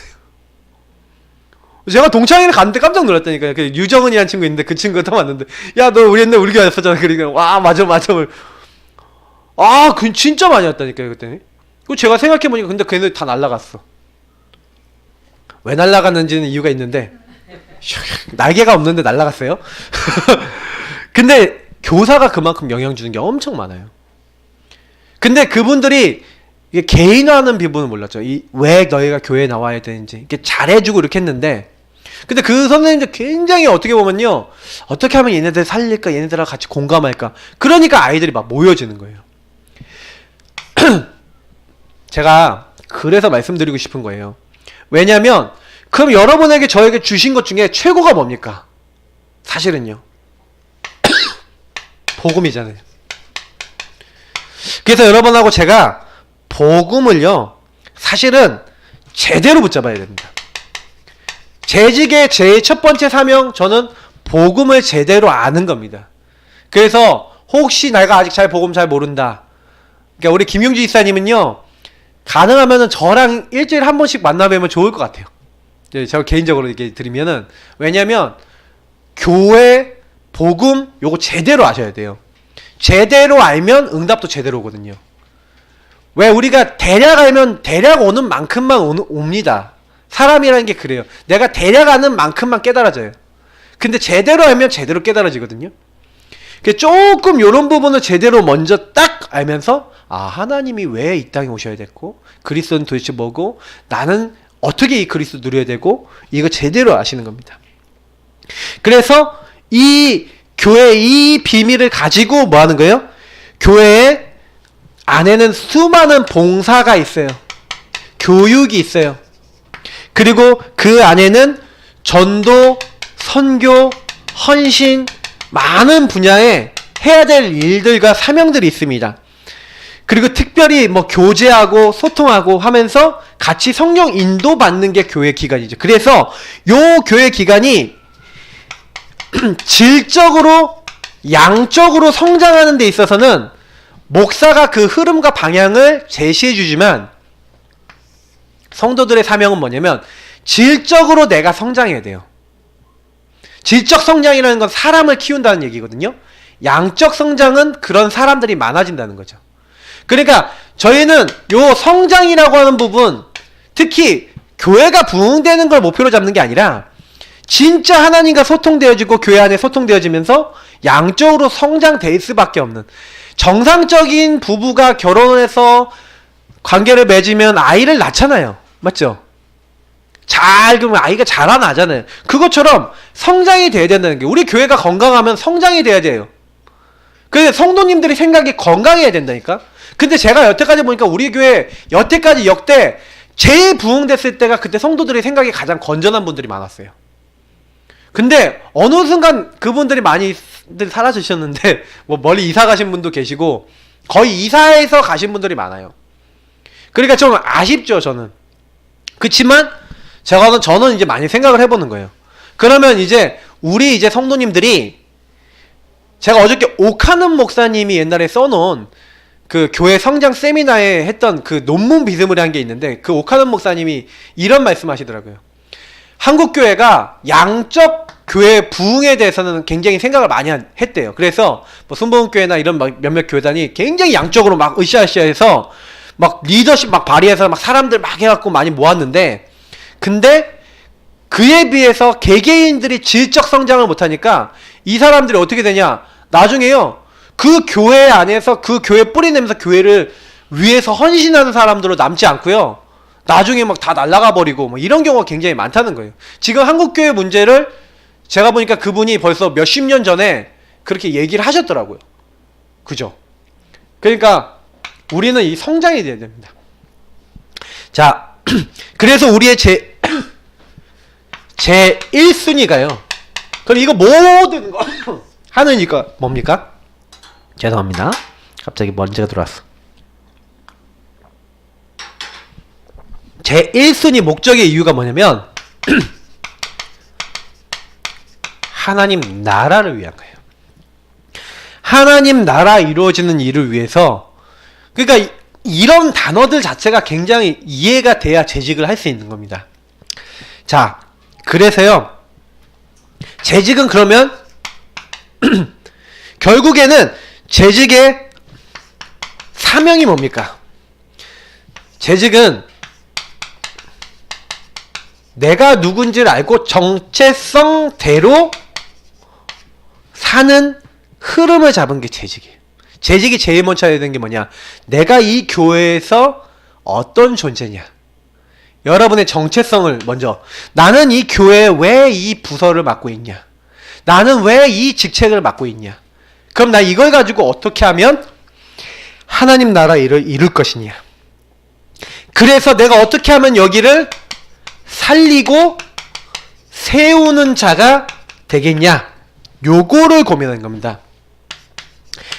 제가 동창회를 갔는데 깜짝 놀랐다니까요. 그 유정은이라는 친구 있는데 그 친구가 딱 왔는데 야 너 우리 옛날에 우리 교회 왔었잖아. 그러니까 와 맞아 아 그 진짜 많이 왔다니까요 그때는. 그 제가 생각해보니까 근데 걔네 다 날라갔어. 왜 날라갔는지는 이유가 있는데 날개가 없는데 날라갔어요. 근데 교사가 그만큼 영향 주는 게 엄청 많아요. 근데 그분들이 이게 개인화하는 부분은 몰랐죠. 왜 너희가 교회에 나와야 되는지 이렇게 잘해주고 이렇게 했는데 근데 그 선생님들 굉장히 어떻게 보면요 어떻게 하면 얘네들 살릴까 얘네들하고 같이 공감할까 그러니까 아이들이 막 모여지는 거예요. 제가 그래서 말씀드리고 싶은 거예요. 왜냐면 그럼 여러분에게 저에게 주신 것 중에 최고가 뭡니까? 사실은요 복음이잖아요. 그래서 여러분하고 제가 복음을요 사실은 제대로 붙잡아야 됩니다. 재직의 제일 첫 번째 사명 저는 복음을 제대로 아는 겁니다. 그래서 혹시 내가 아직 복음 잘 모른다. 그러니까 우리 김용주 집사님은요 가능하면은 저랑 일주일에 한 번씩 만나뵈면 좋을 것 같아요. 제가 개인적으로 얘기 드리면은 왜냐면 교회 복음 요거 제대로 아셔야 돼요. 제대로 알면 응답도 제대로 오거든요. 왜 우리가 대략 알면 대략 오는 만큼만 옵니다. 사람이라는 게 그래요. 내가 대략 아는 만큼만 깨달아져요. 근데 제대로 알면 제대로 깨달아지거든요. 조금 요런 부분을 제대로 먼저 딱 알면서 하나님이 왜 이 땅에 오셔야 됐고 그리스도는 도대체 뭐고 나는 어떻게 이 그리스도 누려야 되고 이거 제대로 아시는 겁니다. 그래서 이 교회 이 비밀을 가지고 뭐 하는 거예요? 교회 안에는 수많은 봉사가 있어요. 교육이 있어요. 그리고 그 안에는 전도, 선교, 헌신 많은 분야에 해야 될 일들과 사명들이 있습니다. 그리고 특별히 뭐 교제하고 소통하고 하면서 같이 성령 인도받는 게 교회 기간이죠. 그래서 요 교회 기간이 질적으로 양적으로 성장하는 데 있어서는 목사가 그 흐름과 방향을 제시해 주지만 성도들의 사명은 뭐냐면 질적으로 내가 성장해야 돼요. 질적 성장이라는 건 사람을 키운다는 얘기거든요. 양적 성장은 그런 사람들이 많아진다는 거죠. 그러니까 저희는 요 성장이라고 하는 부분, 특히 교회가 부흥되는 걸 목표로 잡는 게 아니라 진짜 하나님과 소통되어지고 교회 안에 소통되어지면서 양적으로 성장될 수밖에 없는, 정상적인 부부가 결혼해서 관계를 맺으면 아이를 낳잖아요. 맞죠? 그러면 아이가 자라나잖아요. 그것처럼 성장이 돼야 된다는 게, 우리 교회가 건강하면 성장이 돼야 돼요. 그래서 성도님들이 생각이 건강해야 된다니까. 근데 제가 여태까지 보니까 우리 교회 여태까지 역대 제일 부흥됐을 때가 그때 성도들의 생각이 가장 건전한 분들이 많았어요. 근데 어느 순간 그분들이 많이 사라지셨는데 뭐 멀리 이사 가신 분도 계시고 거의 이사해서 가신 분들이 많아요. 그러니까 좀 아쉽죠, 저는. 그치만 저는 이제 많이 생각을 해보는 거예요. 그러면 이제 우리 이제 성도님들이, 제가 어저께 오카는 목사님이 옛날에 써놓은 그 교회 성장 세미나에 했던 그 논문 비스무리한 게 있는데, 그 오카는 목사님이 이런 말씀 하시더라고요. 한국 교회가 양적 교회 부흥에 대해서는 굉장히 생각을 많이 했대요. 그래서 뭐 순복음교회나 이런 몇몇 교회단이 굉장히 양적으로 막 으쌰으쌰해서 막 리더십 막 발휘해서 막 사람들 막 해갖고 많이 모았는데, 근데 그에 비해서 개개인들이 질적 성장을 못하니까 이 사람들이 어떻게 되냐, 나중에요 그 교회 안에서 그 교회 뿌리 내면서 교회를 위해서 헌신하는 사람들로 남지 않고요, 나중에 막 다 날아가 버리고 뭐 이런 경우가 굉장히 많다는 거예요. 지금 한국교회 문제를 제가 보니까 그분이 벌써 몇십 년 전에 그렇게 얘기를 하셨더라고요. 그죠? 그러니까 우리는 이 성장이 돼야 됩니다. 자, 그래서 우리의 제 1순위가요. 그럼 이거 모든 거 하느니까 뭡니까? 죄송합니다. 갑자기 먼지가 들어왔어. 제 1순위 목적의 이유가 뭐냐면 하나님 나라를 위한 거예요. 하나님 나라 이루어지는 일을 위해서, 그러니까 이런 단어들 자체가 굉장히 이해가 돼야 재직을 할 수 있는 겁니다. 자, 그래서요, 재직은 그러면 결국에는 재직의 사명이 뭡니까? 재직은 내가 누군지를 알고 정체성대로 사는 흐름을 잡은 게 재직이에요. 재직이 제일 먼저 해야 되는 게 뭐냐? 내가 이 교회에서 어떤 존재냐? 여러분의 정체성을 먼저, 나는 이 교회에 왜 이 부서를 맡고 있냐? 나는 왜 이 직책을 맡고 있냐? 그럼 나 이걸 가지고 어떻게 하면 하나님 나라 일을 이룰 것이냐? 그래서 내가 어떻게 하면 여기를 살리고 세우는 자가 되겠냐? 요거를 고민하는 겁니다.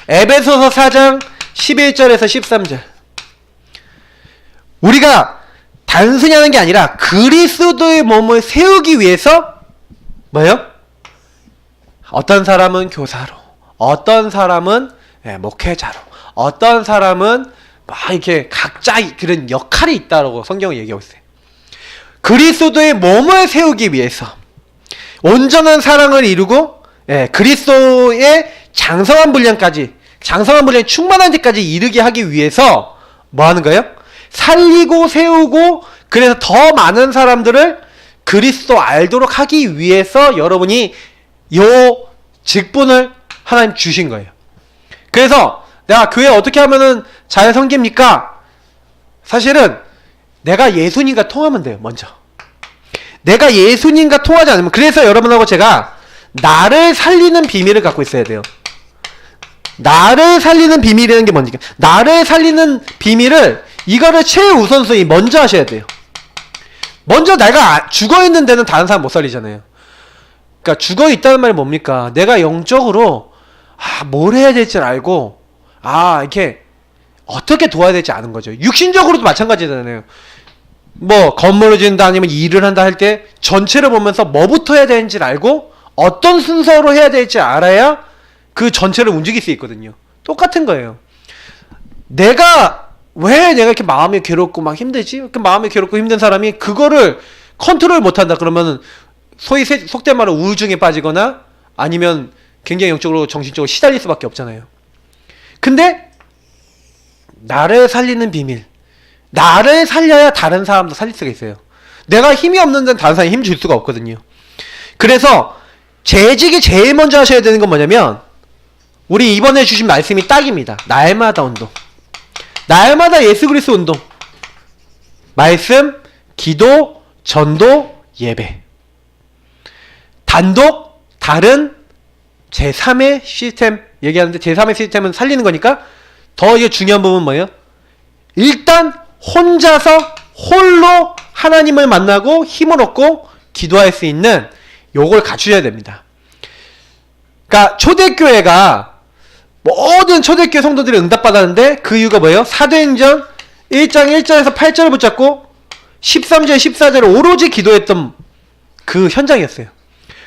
에베소서 4장 11절에서 13절. 우리가 단순히 하는 게 아니라 그리스도의 몸을 세우기 위해서 뭐예요? 어떤 사람은 교사로, 어떤 사람은 목회자로, 어떤 사람은 막 이렇게 각자 그런 역할이 있다라고 성경은 얘기하고 있어요. 그리스도의 몸을 세우기 위해서 온전한 사랑을 이루고 그리스도의 장성한 분량까지, 장성한 분량이 충만한 데까지 이르게 하기 위해서 뭐 하는 거예요? 살리고 세우고 그래서 더 많은 사람들을 그리스도 알도록 하기 위해서 여러분이 요 직분을 하나님 주신 거예요. 그래서 내가 교회 어떻게 하면은 잘 섬깁니까? 사실은 내가 예수님과 통하면 돼요. 먼저 내가 예수님과 통하지 않으면, 그래서 여러분하고 제가 나를 살리는 비밀을 갖고 있어야 돼요. 나를 살리는 비밀이라는 게 뭔지, 나를 살리는 비밀을, 이거를 최우선순위 먼저 하셔야 돼요. 먼저 내가 죽어있는 데는 다른 사람 못 살리잖아요. 그러니까 죽어있다는 말이 뭡니까? 내가 영적으로 뭘 해야 될지 알고 이렇게 어떻게 도와야 될지 아는 거죠. 육신적으로도 마찬가지잖아요. 뭐 건물을 짓는다 아니면 일을 한다 할 때 전체를 보면서 뭐부터 해야 되는지를 알고 어떤 순서로 해야 될지 알아야 그 전체를 움직일 수 있거든요. 똑같은 거예요. 왜 내가 이렇게 마음이 괴롭고 막 힘들지? 그 마음이 괴롭고 힘든 사람이 그거를 컨트롤 못한다 그러면은 소위 속된 말로 우울증에 빠지거나 아니면 굉장히 영적으로 정신적으로 시달릴 수밖에 없잖아요. 근데 나를 살리는 비밀, 나를 살려야 다른 사람도 살릴 수가 있어요. 내가 힘이 없는 데는 다른 사람이 힘 줄 수가 없거든요. 그래서 재직이 제일 먼저 하셔야 되는 건 뭐냐면, 우리 이번에 주신 말씀이 딱입니다. 날마다 운동, 날마다 예수 그리스도 운동, 말씀, 기도, 전도, 예배, 단독, 다른 제3의 시스템 얘기하는데, 제3의 시스템은 살리는 거니까 더 이게 중요한 부분은 뭐예요? 일단 혼자서 홀로 하나님을 만나고 힘을 얻고 기도할 수 있는 요걸 갖추셔야 됩니다. 그러니까 초대교회가 모든 초대교회 성도들이 응답받았는데 그 이유가 뭐예요? 사도행전 1장 1절에서 8절을 붙잡고 13절 14절을 오로지 기도했던 그 현장이었어요.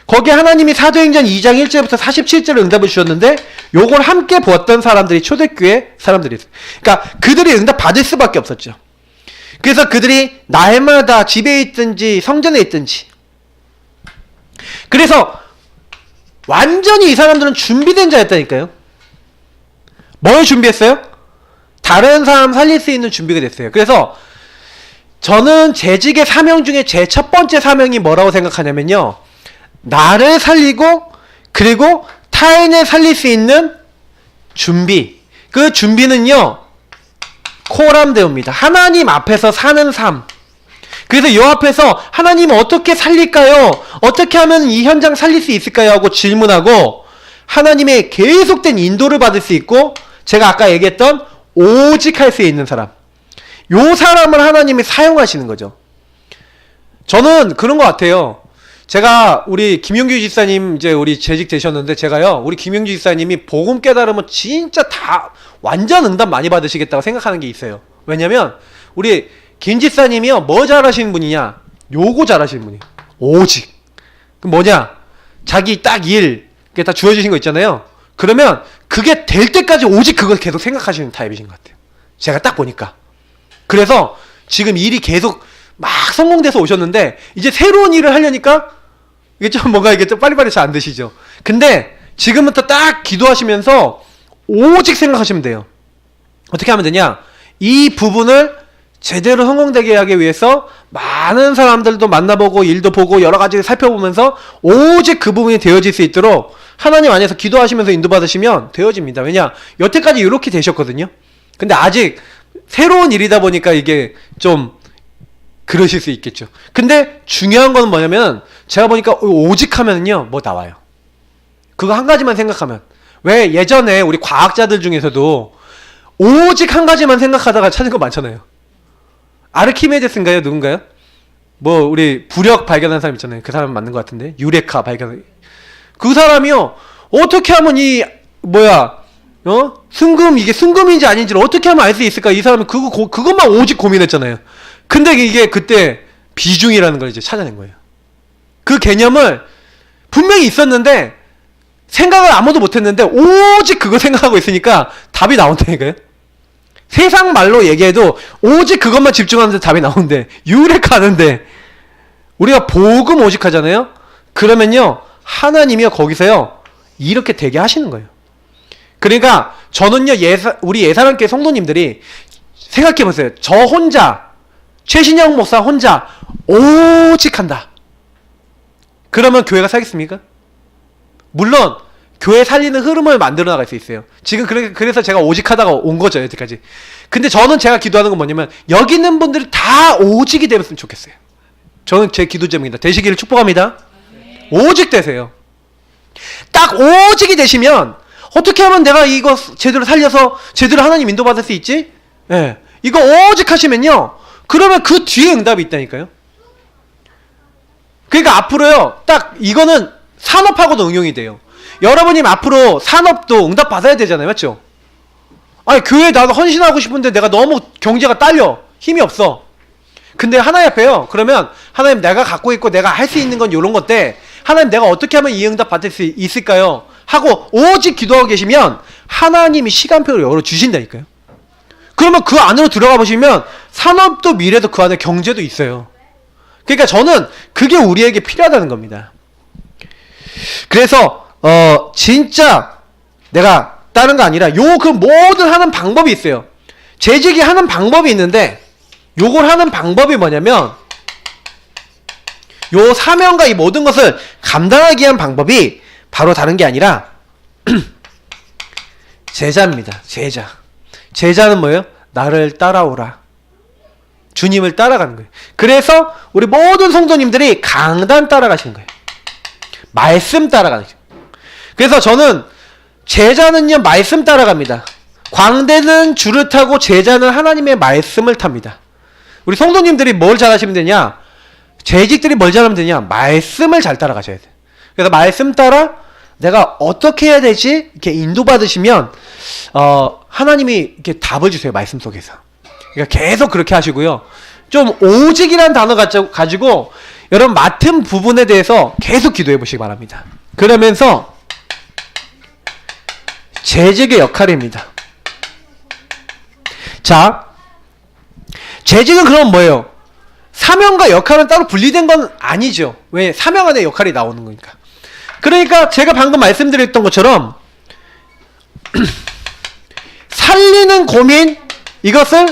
거기에 하나님이 사도행전 2장 1절부터 47절을 응답을 주셨는데 요걸 함께 보았던 사람들이 초대교회 사람들이었어요. 그러니까 그들이 응답 받을 수밖에 없었죠. 그래서 그들이 날마다 집에 있든지 성전에 있든지, 그래서 완전히 이 사람들은 준비된 자였다니까요. 뭘 준비했어요? 다른 사람 살릴 수 있는 준비가 됐어요. 그래서 저는 재직의 사명 중에 제 첫 번째 사명이 뭐라고 생각하냐면요, 나를 살리고 그리고 타인을 살릴 수 있는 준비. 그 준비는요, 코람데오입니다. 하나님 앞에서 사는 삶. 그래서 이 앞에서 하나님 어떻게 살릴까요? 어떻게 하면 이 현장 살릴 수 있을까요? 하고 질문하고 하나님의 계속된 인도를 받을 수 있고, 제가 아까 얘기했던 오직 할 수 있는 사람, 요 사람을 하나님이 사용하시는 거죠. 저는 그런 것 같아요. 제가 우리 김용규 집사님 이제 우리 재직 되셨는데, 제가요 우리 김용규 집사님이 복음 깨달으면 진짜 다 완전 응답 많이 받으시겠다고 생각하는 게 있어요. 왜냐면 우리 김 집사님이요 뭐 잘하시는 분이냐, 요거 잘하시는 분이에요. 오직. 그 뭐냐, 자기 딱 일 그게 다 주어지신 거 있잖아요. 그러면 그게 될 때까지 오직 그걸 계속 생각하시는 타입이신 것 같아요. 제가 딱 보니까. 그래서 지금 일이 계속 막 성공돼서 오셨는데, 이제 새로운 일을 하려니까 이게 좀 뭔가 이게 좀 빨리빨리 잘 안 되시죠. 근데 지금부터 딱 기도하시면서 오직 생각하시면 돼요. 어떻게 하면 되냐, 이 부분을 제대로 성공되게 하기 위해서 많은 사람들도 만나보고 일도 보고 여러 가지를 살펴보면서 오직 그 부분이 되어질 수 있도록 하나님 안에서 기도하시면서 인도받으시면 되어집니다. 왜냐, 여태까지 이렇게 되셨거든요. 근데 아직 새로운 일이다 보니까 이게 좀 그러실 수 있겠죠. 근데 중요한 건 뭐냐면, 제가 보니까 오직 하면은요 뭐 나와요. 그거 한 가지만 생각하면. 왜 예전에 우리 과학자들 중에서도 오직 한 가지만 생각하다가 찾은 거 많잖아요. 아르키메데스인가요? 누군가요? 뭐 우리 부력 발견한 사람 있잖아요. 그 사람 맞는 것 같은데, 유레카 발견. 그 사람이요 어떻게 하면 이 순금, 이게 순금인지 아닌지를 어떻게 하면 알 수 있을까? 이 사람은 그것만 오직 고민했잖아요. 근데 이게 그때 비중이라는 걸 이제 찾아낸 거예요. 그 개념을 분명히 있었는데 생각을 아무도 못했는데 오직 그거 생각하고 있으니까 답이 나온다니까요. 세상 말로 얘기해도 오직 그것만 집중하는데 답이 나오는데, 유레카하는데 우리가 복음 오직 하잖아요. 그러면요 하나님이요 거기서요 이렇게 되게 하시는 거예요. 그러니까 저는요 우리 예사람교회 성도님들이 생각해보세요. 저 혼자, 최신영 목사 혼자 오직 한다. 그러면 교회가 살겠습니까? 물론 교회 살리는 흐름을 만들어 나갈 수 있어요. 지금 그래서 제가 오직 하다가 온 거죠, 여태까지. 근데 저는 제가 기도하는 건 뭐냐면 여기 있는 분들이 다 오직이 되었으면 좋겠어요. 저는 제 기도 제목입니다. 되시기를 축복합니다. 오직 되세요. 딱 오직이 되시면 어떻게 하면 내가 이거 제대로 살려서 제대로 하나님 인도받을 수 있지? 예. 이거 오직 하시면요. 그러면 그 뒤에 응답이 있다니까요. 그러니까 앞으로요. 딱 이거는 산업하고도 응용이 돼요. 여러분이 앞으로 산업도 응답 받아야 되잖아요. 맞죠? 아니 교회에 나도 헌신하고 싶은데 내가 너무 경제가 딸려. 힘이 없어. 근데 하나님 앞에요. 그러면 하나님 내가 갖고 있고 내가 할 수 있는 건 이런 건데 하나님 내가 어떻게 하면 이 응답 받을 수 있을까요? 하고 오직 기도하고 계시면 하나님이 시간표를 열어주신다니까요. 그러면 그 안으로 들어가 보시면 산업도 미래도 그 안에 경제도 있어요. 그러니까 저는 그게 우리에게 필요하다는 겁니다. 그래서 진짜 내가 다른 거 아니라 그 모든 하는 방법이 있어요. 재직이 하는 방법이 있는데 요걸 하는 방법이 뭐냐면 요 사명과 이 모든 것을 감당하기 위한 방법이 바로 다른 게 아니라 제자입니다. 제자는 뭐예요? 나를 따라오라. 주님을 따라가는 거예요. 그래서 우리 모든 성도님들이 강단 따라가시는 거예요. 말씀 따라가는 거예요. 그래서 저는 제자는요 말씀 따라갑니다. 광대는 줄을 타고 제자는 하나님의 말씀을 탑니다. 우리 성도님들이 뭘 잘하시면 되냐? 재직들이 뭘 잘하면 되냐? 말씀을 잘 따라가셔야 돼요. 그래서 말씀 따라 내가 어떻게 해야 되지? 이렇게 인도받으시면 하나님이 이렇게 답을 주세요. 말씀 속에서. 그러니까 계속 그렇게 하시고요. 좀 오직이라는 단어 가지고 여러분 맡은 부분에 대해서 계속 기도해 보시기 바랍니다. 그러면서 재직의 역할입니다. 자, 재직은 그럼 뭐예요? 사명과 역할은 따로 분리된 건 아니죠. 왜? 사명 안에 역할이 나오는 거니까. 그러니까 제가 방금 말씀드렸던 것처럼 살리는 고민 이것을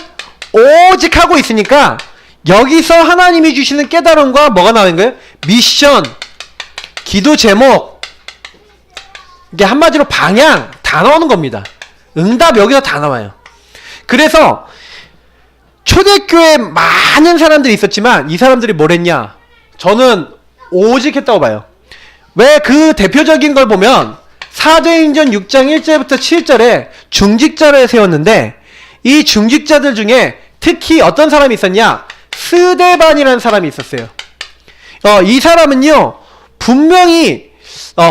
오직 하고 있으니까 여기서 하나님이 주시는 깨달음과 뭐가 나오는 거예요? 미션, 기도 제목, 이게 한마디로 방향 다 나오는 겁니다. 응답 여기서 다 나와요. 그래서 초대교회에 많은 사람들이 있었지만 이 사람들이 뭘 했냐? 저는 오직 했다고 봐요. 왜? 그 대표적인 걸 보면 사도행전 6장 1절부터 7절에 중직자를 세웠는데 이 중직자들 중에 특히 어떤 사람이 있었냐? 스데반이라는 사람이 있었어요. 이 사람은요 분명히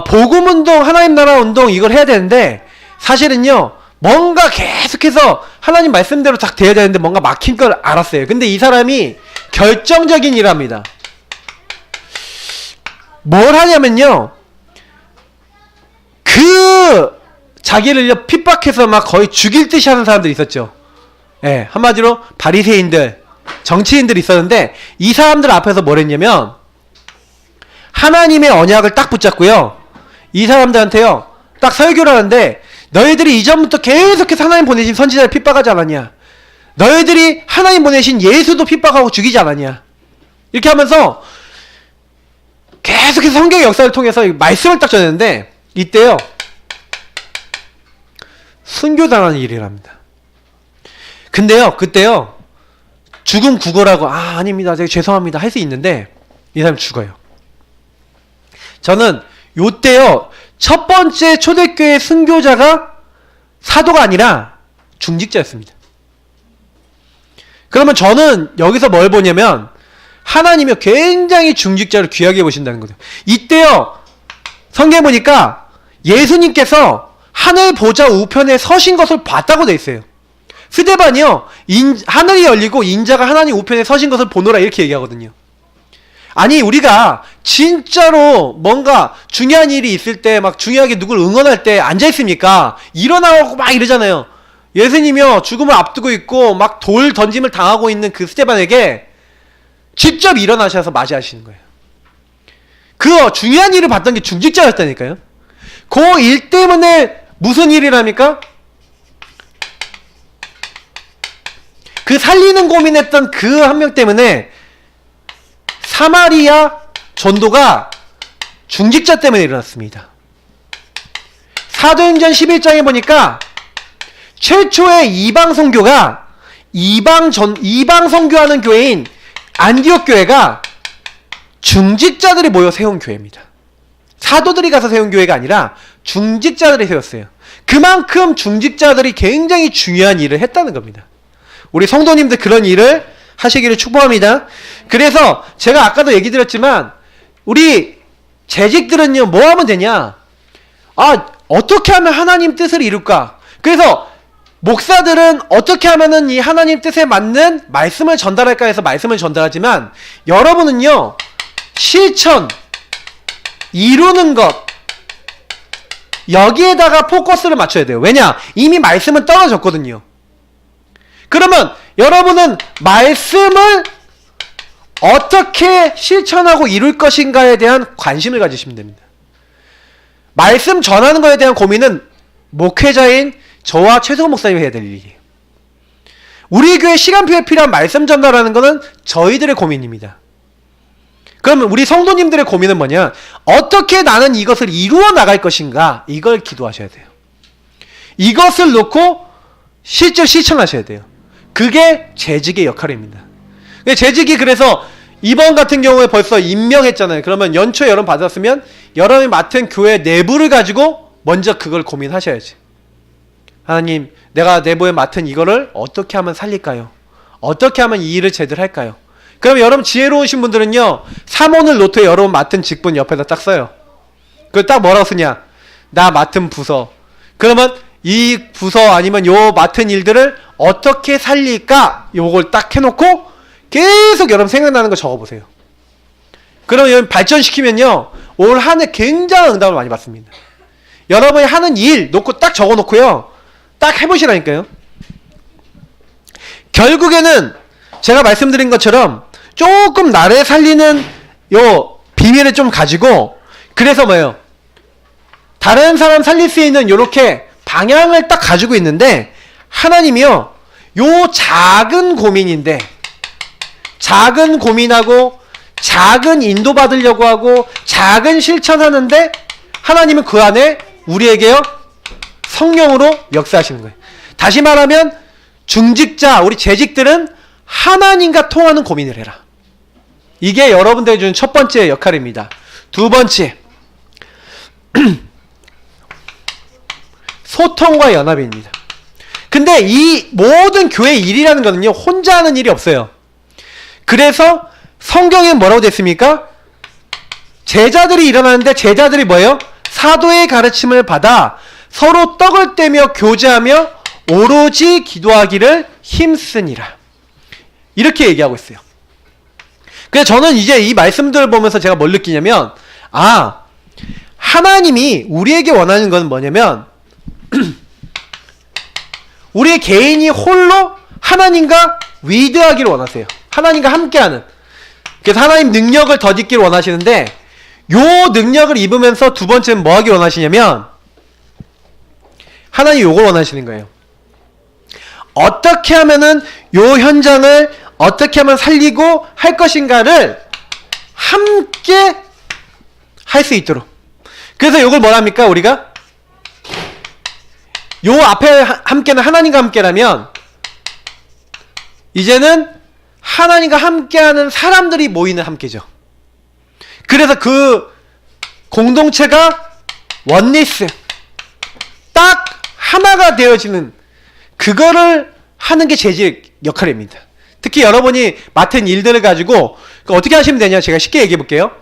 복음운동, 하나님 나라 운동 이걸 해야 되는데 사실은요 뭔가 계속해서 하나님 말씀대로 딱 돼야 되는데 뭔가 막힌 걸 알았어요. 근데 이 사람이 결정적인 일을 합니다. 뭘 하냐면요 그 자기를 핍박해서 막 거의 죽일 듯이 하는 사람들이 있었죠. 예, 한마디로 바리새인들, 정치인들이 있었는데 이 사람들 앞에서 뭘 했냐면 하나님의 언약을 딱 붙잡고요 이 사람들한테요 딱 설교를 하는데 너희들이 이전부터 계속해서 하나님 보내신 선지자를 핍박하지 않았냐? 너희들이 하나님 보내신 예수도 핍박하고 죽이지 않았냐? 이렇게 하면서 계속해서 성경의 역사를 통해서 말씀을 딱 전했는데 이때요 순교당하는 일이랍니다. 근데요 그때요 죽음 구걸하고 아닙니다 제가 죄송합니다 할 수 있는데 이 사람 죽어요. 저는 요때요 첫 번째 초대교회 순교자가 사도가 아니라 중직자였습니다. 그러면 저는 여기서 뭘 보냐면 하나님이 굉장히 중직자를 귀하게 보신다는 거죠. 이때요 성경에 보니까 예수님께서 하늘 보좌 우편에 서신 것을 봤다고 돼 있어요. 스데반이요 하늘이 열리고 인자가 하나님 우편에 서신 것을 보노라 이렇게 얘기하거든요. 아니 우리가 진짜로 뭔가 중요한 일이 있을 때 막 중요하게 누굴 응원할 때 앉아있습니까? 일어나고 막 이러잖아요. 예수님이요 죽음을 앞두고 있고 막 돌 던짐을 당하고 있는 그 스데반에게 직접 일어나셔서 맞이하시는 거예요. 그 중요한 일을 봤던 게 중직자였다니까요. 그 일 때문에 무슨 일이랍니까? 그 살리는 고민했던 그 한 명 때문에 사마리아 전도가 중직자 때문에 일어났습니다. 사도행전 11장에 보니까 최초의 이방 선교가 이방 선교하는 교회인 안디옥 교회가 중직자들이 모여 세운 교회입니다. 사도들이 가서 세운 교회가 아니라 중직자들이 세웠어요. 그만큼 중직자들이 굉장히 중요한 일을 했다는 겁니다. 우리 성도님들 그런 일을 하시기를 축복합니다. 그래서 제가 아까도 얘기 드렸지만 우리 재직들은요, 뭐 하면 되냐? 어떻게 하면 하나님 뜻을 이룰까? 그래서 목사들은 어떻게 하면은 이 하나님 뜻에 맞는 말씀을 전달할까 해서 말씀을 전달하지만, 여러분은요, 실천, 이루는 것, 여기에다가 포커스를 맞춰야 돼요. 왜냐? 이미 말씀은 떨어졌거든요. 그러면 여러분은 말씀을 어떻게 실천하고 이룰 것인가에 대한 관심을 가지시면 됩니다. 말씀 전하는 것에 대한 고민은 목회자인 저와 최승호 목사님이 해야 될 일이에요. 우리 교회 시간표에 필요한 말씀 전달하는 것은 저희들의 고민입니다. 그러면 우리 성도님들의 고민은 뭐냐? 어떻게 나는 이것을 이루어 나갈 것인가? 이걸 기도하셔야 돼요. 이것을 놓고 실제 실천하셔야 돼요. 그게 재직의 역할입니다. 재직이 그래서 이번 같은 경우에 벌써 임명했잖아요. 그러면 연초 여름 받았으면 여러분이 맡은 교회 내부를 가지고 먼저 그걸 고민하셔야지. 하나님, 내가 내부에 맡은 이거를 어떻게 하면 살릴까요? 어떻게 하면 이 일을 제대로 할까요? 그럼 여러분 지혜로우신 분들은요, 사모늘 노트에 여러분 맡은 직분 옆에다 딱 써요. 그걸 딱 뭐라고 쓰냐? 나 맡은 부서. 그러면 이 부서 아니면 요 맡은 일들을 어떻게 살릴까? 요걸 딱 해놓고 계속 여러분 생각나는 거 적어보세요. 그럼 여러분 발전시키면요, 올 한 해 굉장한 응답을 많이 받습니다. 여러분이 하는 일 놓고 딱 적어놓고요, 딱 해보시라니까요. 결국에는 제가 말씀드린 것처럼 조금 나를 살리는 요 비밀을 좀 가지고, 그래서 뭐예요? 다른 사람 살릴 수 있는 요렇게 방향을 딱 가지고 있는데, 하나님이요, 요 작은 고민인데, 작은 고민하고 작은 인도받으려고 하고 작은 실천하는데, 하나님은 그 안에 우리에게요, 성령으로 역사하시는 거예요. 다시 말하면 중직자, 우리 재직들은 하나님과 통하는 고민을 해라. 이게 여러분들이 주는 첫 번째 역할입니다. 두 번째, 소통과 연합입니다. 근데 이 모든 교회 일이라는 거는요, 혼자 하는 일이 없어요. 그래서 성경에는 뭐라고 됐습니까? 제자들이 일어나는데, 제자들이 뭐예요? 사도의 가르침을 받아 서로 떡을 떼며 교제하며 오로지 기도하기를 힘쓰니라. 이렇게 얘기하고 있어요. 그래서 저는 이제 이 말씀들을 보면서 제가 뭘 느끼냐면, 하나님이 우리에게 원하는 건 뭐냐면, 우리 개인이 홀로 하나님과 위드하기를 원하세요. 하나님과 함께하는. 그래서 하나님 능력을 덧입기를 원하시는데, 요 능력을 입으면서 두 번째는 뭐 하기 원하시냐면, 하나님이 요걸 원하시는 거예요. 어떻게 하면은 요 현장을 어떻게 하면 살리고 할 것인가를 함께 할 수 있도록. 그래서 요걸 뭐랍니까, 우리가? 요 앞에 함께는 하나님과 함께라면, 이제는 하나님과 함께하는 사람들이 모이는 함께죠. 그래서 그 공동체가 원리스, 딱 하나가 되어지는, 그거를 하는 게 재직 역할입니다. 특히 여러분이 맡은 일들을 가지고 어떻게 하시면 되냐, 제가 쉽게 얘기해 볼게요.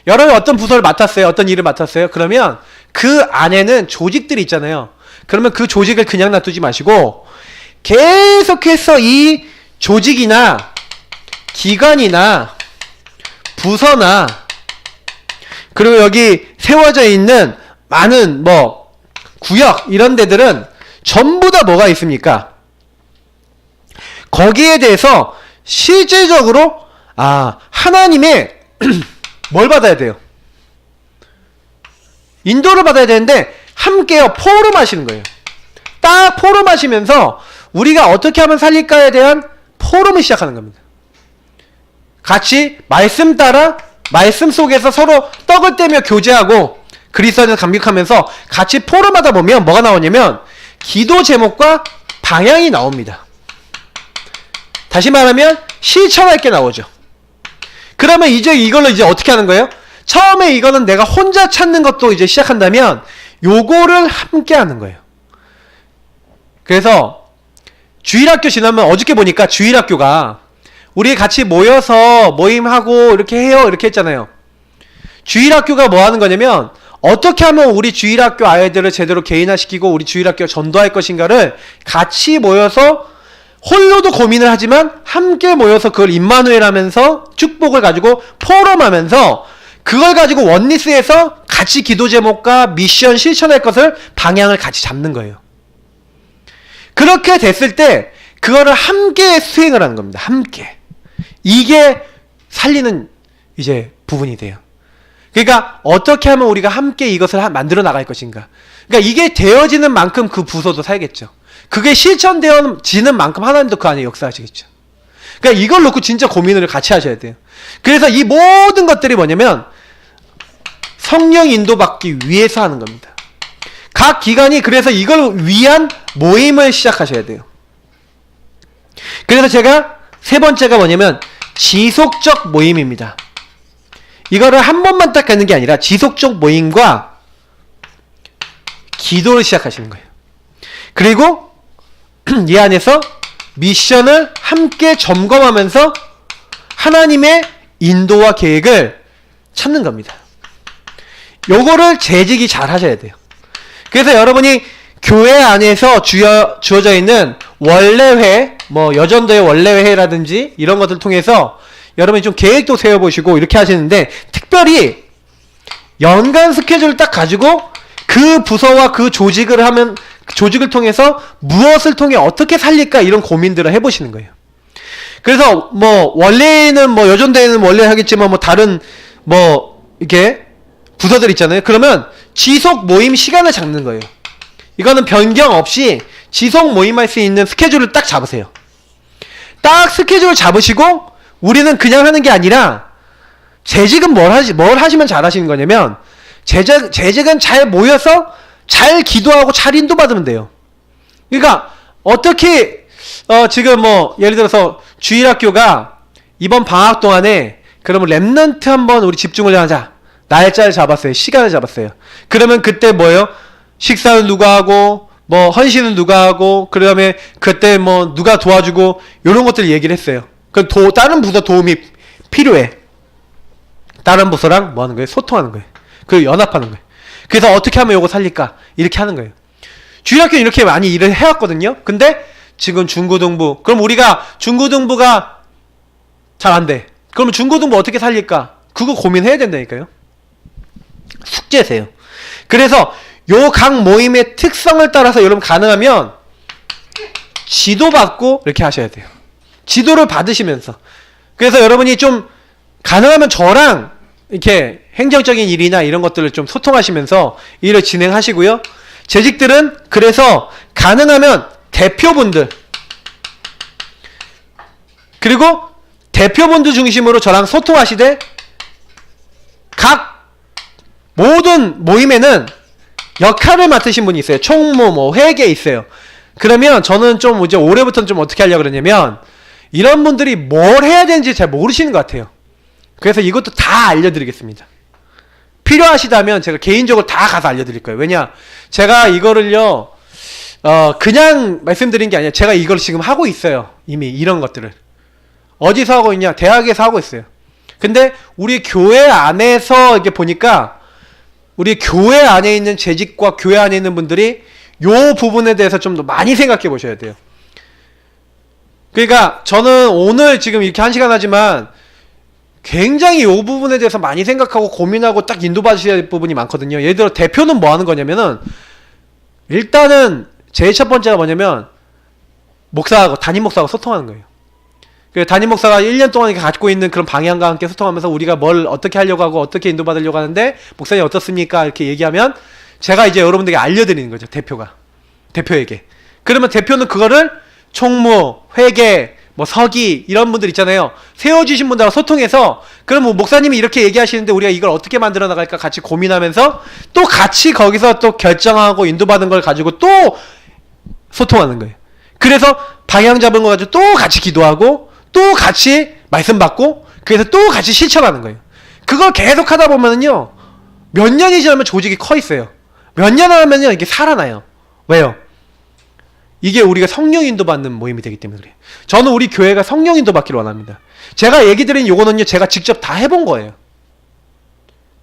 여러분이 어떤 부서를 맡았어요, 어떤 일을 맡았어요. 그러면 그 안에는 조직들이 있잖아요. 그러면 그 조직을 그냥 놔두지 마시고 계속해서 이 조직이나 기관이나 부서나, 그리고 여기 세워져 있는 많은 뭐 구역, 이런 데들은 전부 다 뭐가 있습니까? 거기에 대해서 실질적으로 하나님의 뭘 받아야 돼요? 인도를 받아야 되는데, 함께요, 포럼하시는 거예요. 딱 포럼하시면서 우리가 어떻게 하면 살릴까에 대한 포럼을 시작하는 겁니다. 같이 말씀 따라 말씀 속에서 서로 떡을 떼며 교제하고 그리스도 안에서 감격하면서 같이 포럼하다 보면 뭐가 나오냐면 기도 제목과 방향이 나옵니다. 다시 말하면 실천할 게 나오죠. 그러면 이제 이걸로 이제 어떻게 하는 거예요? 처음에 이거는 내가 혼자 찾는 것도 이제 시작한다면 요거를 함께 하는 거예요. 그래서 주일학교 지나면 어저께 보니까 주일학교가 우리 같이 모여서 모임하고 이렇게 해요 이렇게 했잖아요. 주일학교가 뭐 하는 거냐면 어떻게 하면 우리 주일학교 아이들을 제대로 개인화시키고 우리 주일학교 전도할 것인가를 같이 모여서 홀로도 고민을 하지만 함께 모여서 그걸 임마누엘 하면서 축복을 가지고 포럼하면서 그걸 가지고 원리스에서 같이 기도 제목과 미션 실천할 것을 방향을 같이 잡는 거예요. 그렇게 됐을 때 그거를 함께 수행을 하는 겁니다. 함께. 이게 살리는 이제 부분이 돼요. 그러니까 어떻게 하면 우리가 함께 이것을 만들어 나갈 것인가. 그러니까 이게 되어지는 만큼 그 부서도 살겠죠. 그게 실천되어지는 만큼 하나님도 그 안에 역사하시겠죠. 그러니까 이걸 놓고 진짜 고민을 같이 하셔야 돼요. 그래서 이 모든 것들이 뭐냐면 성령 인도받기 위해서 하는 겁니다. 각 기관이 그래서 이걸 위한 모임을 시작하셔야 돼요. 그래서 제가 세 번째가 뭐냐면 지속적 모임입니다. 이거를 한 번만 딱 갖는 게 아니라 지속적 모임과 기도를 시작하시는 거예요. 그리고 이 안에서 미션을 함께 점검하면서 하나님의 인도와 계획을 찾는 겁니다. 요거를 재직이 잘 하셔야 돼요. 그래서 여러분이 교회 안에서 주어져 있는 원래회, 뭐 여전도의 원래회라든지 이런 것들을 통해서 여러분이 좀 계획도 세워보시고 이렇게 하시는데 특별히 연간 스케줄을 딱 가지고 그 부서와 그 조직을 하면 조직을 통해서 무엇을 통해 어떻게 살릴까 이런 고민들을 해보시는 거예요. 그래서 뭐 원래는 뭐 여전도에는 원래 하겠지만 뭐 다른 뭐 이렇게 부서들 있잖아요. 그러면 지속 모임 시간을 잡는 거예요. 이거는 변경 없이 지속 모임할 수 있는 스케줄을 딱 잡으세요. 딱 스케줄을 잡으시고 우리는 그냥 하는 게 아니라 재직은 뭘 하시면 잘 하시는 거냐면 재직은 잘 모여서 잘 기도하고 잘 인도받으면 돼요. 그러니까 어떻게 지금 뭐 예를 들어서 주일학교가 이번 방학 동안에 그러면 랩넌트 한번 우리 집중을 하자. 날짜를 잡았어요. 시간을 잡았어요. 그러면 그때 뭐예요? 식사는 누가 하고 뭐 헌신은 누가 하고 그다음에 그때 뭐 누가 도와주고 이런 것들 얘기를 했어요. 그럼 다른 부서 도움이 필요해. 다른 부서랑 뭐 하는 거예요? 소통하는 거예요. 그리고 연합하는 거예요. 그래서 어떻게 하면 이거 살릴까? 이렇게 하는 거예요. 주일학교는 이렇게 많이 일을 해왔거든요. 근데 지금 중고등부, 그럼 우리가 중고등부가 잘 안 돼. 그러면 중고등부 어떻게 살릴까? 그거 고민해야 된다니까요. 숙제세요. 그래서 요 각 모임의 특성을 따라서 여러분 가능하면 지도받고 이렇게 하셔야 돼요. 지도를 받으시면서. 그래서 여러분이 좀 가능하면 저랑 이렇게 행정적인 일이나 이런 것들을 좀 소통하시면서 일을 진행하시고요. 재직들은 그래서 가능하면 대표분들 그리고 대표분들 중심으로 저랑 소통하시되 각 모든 모임에는 역할을 맡으신 분이 있어요. 총무, 뭐 회계 있어요. 그러면 저는 좀 이제 올해부터는 좀 어떻게 하려고 그러냐면 이런 분들이 뭘 해야 되는지 잘 모르시는 것 같아요. 그래서 이것도 다 알려드리겠습니다. 필요하시다면 제가 개인적으로 다 가서 알려드릴 거예요. 왜냐? 제가 이거를요, 그냥 말씀드린 게 아니라 제가 이걸 지금 하고 있어요. 이미 이런 것들을. 어디서 하고 있냐? 대학에서 하고 있어요. 근데 우리 교회 안에서 이렇게 보니까 우리 교회 안에 있는 재직과 교회 안에 있는 분들이 요 부분에 대해서 좀 더 많이 생각해 보셔야 돼요. 그러니까 저는 오늘 지금 이렇게 1시간 하지만 굉장히 요 부분에 대해서 많이 생각하고 고민하고 딱 인도받으셔야 될 부분이 많거든요. 예를 들어 대표는 뭐 하는 거냐면은 일단은 제일 첫 번째가 뭐냐면 목사하고 담임 목사하고 소통하는 거예요. 그 담임 목사가 1년 동안 갖고 있는 그런 방향과 함께 소통하면서 우리가 뭘 어떻게 하려고 하고 어떻게 인도받으려고 하는데 목사님 어떻습니까? 이렇게 얘기하면 제가 이제 여러분들에게 알려드리는 거죠. 대표에게. 그러면 대표는 그거를 총무, 회계, 뭐 서기 이런 분들 있잖아요. 세워주신 분들하고 소통해서 그럼 뭐 목사님이 이렇게 얘기하시는데 우리가 이걸 어떻게 만들어 나갈까 같이 고민하면서 또 같이 거기서 또 결정하고 인도받은 걸 가지고 또 소통하는 거예요. 그래서 방향 잡은 거 가지고 또 같이 기도하고 또 같이 말씀 받고 그래서 또 같이 실천하는 거예요. 그걸 계속 하다 보면은요 몇 년이 지나면 조직이 커 있어요. 몇 년 하면요 이게 살아나요. 왜요? 이게 우리가 성령 인도받는 모임이 되기 때문에 그래요. 저는 우리 교회가 성령 인도받기를 원합니다. 제가 얘기 드린 요거는요 제가 직접 다 해본 거예요.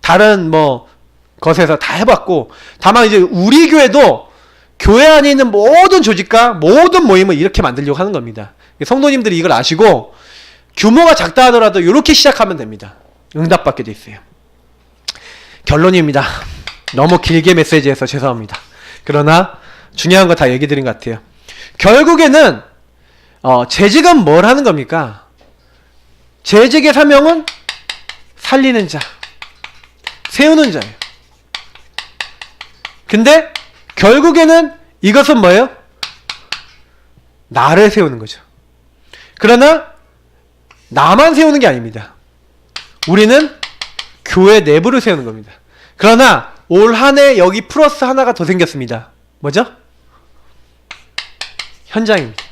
다른 뭐 것에서 다 해봤고 다만 이제 우리 교회도 교회 안에 있는 모든 조직과 모든 모임을 이렇게 만들려고 하는 겁니다. 성도님들이 이걸 아시고 규모가 작다 하더라도 이렇게 시작하면 됩니다. 응답받게 돼 있어요. 결론입니다. 너무 길게 메시지해서 죄송합니다. 그러나 중요한 거 다 얘기 드린 것 같아요. 결국에는 재직은 뭘 하는 겁니까? 재직의 사명은 살리는 자, 세우는 자예요. 근데 결국에는 이것은 뭐예요? 나를 세우는 거죠. 그러나 나만 세우는 게 아닙니다. 우리는 교회 내부를 세우는 겁니다. 그러나 올 한 해 여기 플러스 하나가 더 생겼습니다. 뭐죠? 현장입니다.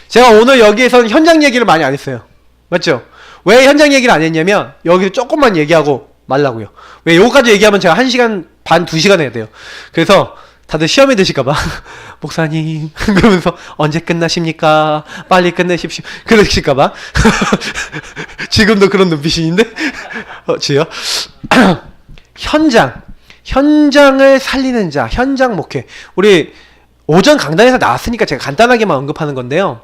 제가 오늘 여기에서는 현장 얘기를 많이 안 했어요. 맞죠? 왜 현장 얘기를 안 했냐면 여기서 조금만 얘기하고 말라고요. 왜 요거까지 얘기하면 제가 1시간 반, 2시간 해야 돼요. 그래서 다들 시험에 드실까봐 목사님 그러면서 언제 끝나십니까? 빨리 끝내십시오. 그러실까봐 지금도 그런 눈빛인데 지요? 현장을 살리는 자, 현장 목회. 우리 오전 강단에서 나왔으니까 제가 간단하게만 언급하는 건데요.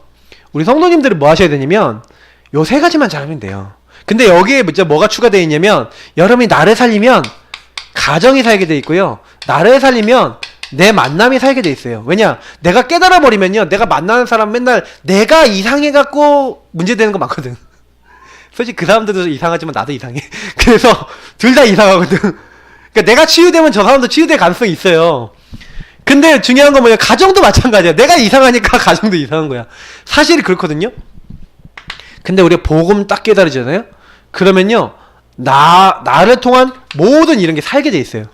우리 성도님들은 뭐 하셔야 되냐면 요 세 가지만 잘하면 돼요. 근데 여기에 뭐가 추가되어 있냐면 여러분이 나를 살리면 가정이 살게 돼 있고요. 나를 살리면 내 만남이 살게 돼 있어요. 왜냐? 내가 깨달아 버리면요. 내가 만나는 사람 맨날 내가 이상해갖고 문제되는 거 많거든. 솔직히 그 사람들도 이상하지만 나도 이상해. 그래서 둘 다 이상하거든. 그러니까 내가 치유되면 저 사람도 치유될 가능성이 있어요. 근데 중요한 건 뭐냐? 가정도 마찬가지야. 내가 이상하니까 가정도 이상한 거야. 사실이 그렇거든요. 근데 우리가 복음 딱 깨달으잖아요. 그러면요. 나를 통한 모든 이런 게 살게 돼 있어요.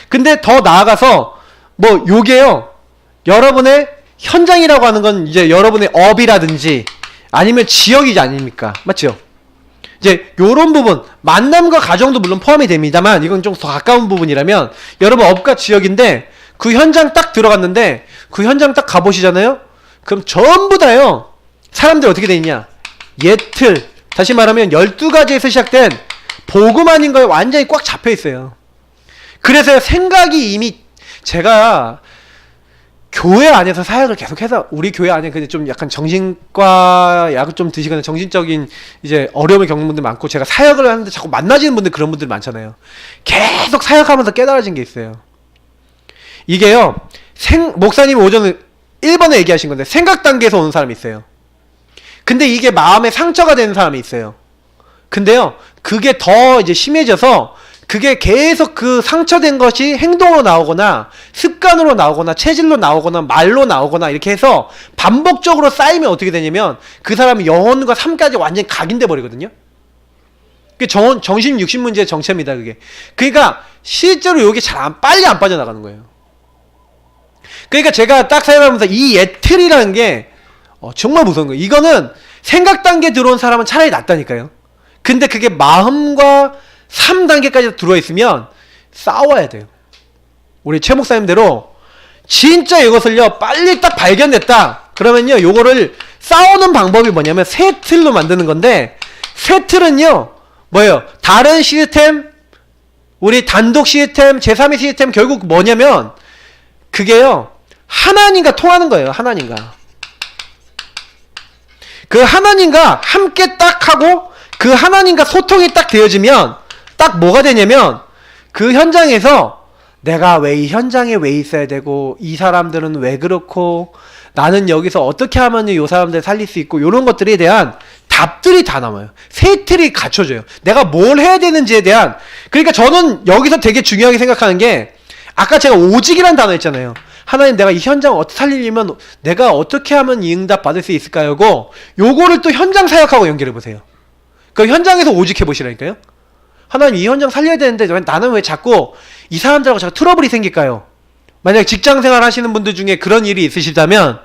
근데 더 나아가서 뭐 요게요. 여러분의 현장이라고 하는 건 이제 여러분의 업이라든지 아니면 지역이지 아닙니까? 맞죠? 이제 요런 부분 만남과 가정도 물론 포함이 됩니다만 이건 좀 더 가까운 부분이라면 여러분 업과 지역인데 그 현장 딱 들어갔는데 그 현장 딱 가보시잖아요. 그럼 전부 다요. 사람들 어떻게 돼 있냐? 예틀 다시 말하면 12가지에서 시작된 복음 아닌 거에 완전히 꽉 잡혀 있어요. 그래서 생각이 이미 제가 교회 안에서 사역을 계속해서 우리 교회 안에 근데 좀 약간 정신과 약을 좀 드시거나 정신적인 이제 어려움을 겪는 분들 많고 제가 사역을 하는데 자꾸 만나지는 분들 그런 분들 많잖아요. 계속 사역하면서 깨달아진 게 있어요. 이게요. 목사님이 오전에 1번에 얘기하신 건데 생각 단계에서 오는 사람이 있어요. 근데 이게 마음에 상처가 되는 사람이 있어요. 근데요. 그게 더 이제 심해져서 그게 계속 그 상처된 것이 행동으로 나오거나 습관으로 나오거나 체질로 나오거나 말로 나오거나 이렇게 해서 반복적으로 쌓이면 어떻게 되냐면 그 사람이 영혼과 삶까지 완전히 각인돼 버리거든요. 그게 정신 육신 문제의 정체입니다. 그게. 그러니까 실제로 이게 빨리 안 빠져나가는 거예요. 그러니까 제가 딱 사용하면서 이 예틀이라는 게 정말 무서운 거예요. 이거는 생각 단계 들어온 사람은 차라리 낫다니까요. 근데 그게 마음과 3단계까지 들어와 있으면 싸워야 돼요. 우리 최 목사님대로 진짜 이것을요 빨리 딱 발견됐다 그러면요 요거를 싸우는 방법이 뭐냐면 세 틀로 만드는 건데 세 틀은요 뭐예요? 다른 시스템 우리 단독 시스템 제3의 시스템 결국 뭐냐면 그게요 하나님과 통하는 거예요. 하나님과 그 하나님과 함께 딱 하고 그 하나님과 소통이 딱 되어지면 딱 뭐가 되냐면 그 현장에서 내가 왜 이 현장에 왜 있어야 되고 이 사람들은 왜 그렇고 나는 여기서 어떻게 하면 이 사람들 살릴 수 있고 이런 것들에 대한 답들이 다 남아요. 세 틀이 갖춰져요. 내가 뭘 해야 되는지에 대한 그러니까 저는 여기서 되게 중요하게 생각하는 게 아까 제가 오직이라는 단어 했잖아요. 하나님 내가 이 현장을 어떻게 살리려면 내가 어떻게 하면 이 응답 받을 수 있을까요?고 요거를 또 현장 사역하고 연결해 보세요. 그 현장에서 오직해 보시라니까요. 하나님 이 현장 살려야 되는데 나는 왜 자꾸 이 사람들하고 자꾸 트러블이 생길까요? 만약에 직장생활 하시는 분들 중에 그런 일이 있으시다면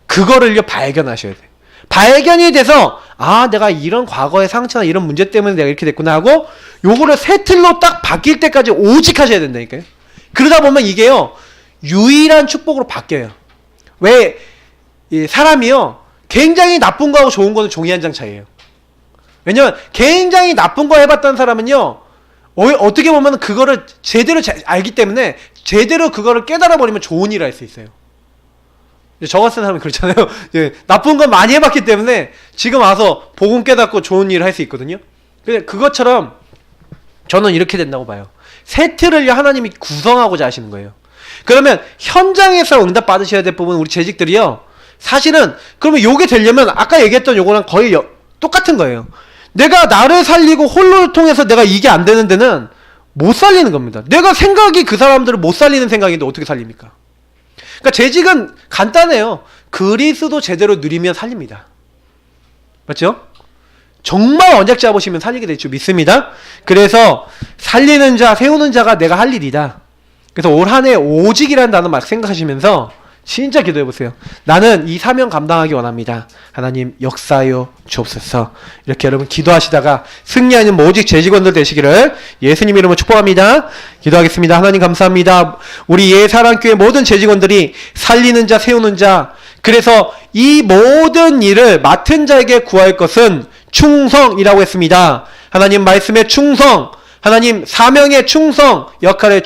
그거를요 발견하셔야 돼요. 발견이 돼서 아 내가 이런 과거의 상처나 이런 문제 때문에 내가 이렇게 됐구나 하고 요거를 새 틀로 딱 바뀔 때까지 오직하셔야 된다니까요. 그러다 보면 이게요 유일한 축복으로 바뀌어요. 왜 사람이요 굉장히 나쁜 거하고 좋은 거는 종이 한 장 차이예요. 왜냐면 굉장히 나쁜 거 해봤던 사람은요 어떻게 보면 그거를 제대로 알기 때문에 제대로 그거를 깨달아 버리면 좋은 일을 할 수 있어요. 저 같은 사람이 그렇잖아요. 예, 나쁜 건 많이 해봤기 때문에 지금 와서 복음 깨닫고 좋은 일을 할 수 있거든요. 그것처럼 저는 이렇게 된다고 봐요. 새 틀을 하나님이 구성하고자 하시는 거예요. 그러면 현장에서 응답 받으셔야 될 부분 우리 재직들이요. 사실은 그러면 요게 되려면 아까 얘기했던 요거랑 거의 똑같은 거예요. 내가 나를 살리고 홀로를 통해서 내가 이게 안 되는 데는 못 살리는 겁니다. 내가 생각이 그 사람들을 못 살리는 생각인데 어떻게 살립니까? 그러니까 재직은 간단해요. 그리스도 제대로 누리면 살립니다. 맞죠? 정말 언약 잡으시면 살리게 될 줄 믿습니다. 그래서 살리는 자, 세우는 자가 내가 할 일이다. 그래서 올 한 해 오직이라는 단어 막 생각하시면서 진짜 기도해보세요. 나는 이 사명 감당하기 원합니다. 하나님 역사하여 주옵소서. 이렇게 여러분 기도하시다가 승리하는 모직 재직원들 되시기를 예수님 이름으로 축복합니다. 기도하겠습니다. 하나님 감사합니다. 우리 예사랑교회 모든 재직원들이 살리는 자 세우는 자 그래서 이 모든 일을 맡은 자에게 구할 것은 충성이라고 했습니다. 하나님 말씀에 충성 하나님 사명의 충성 역할에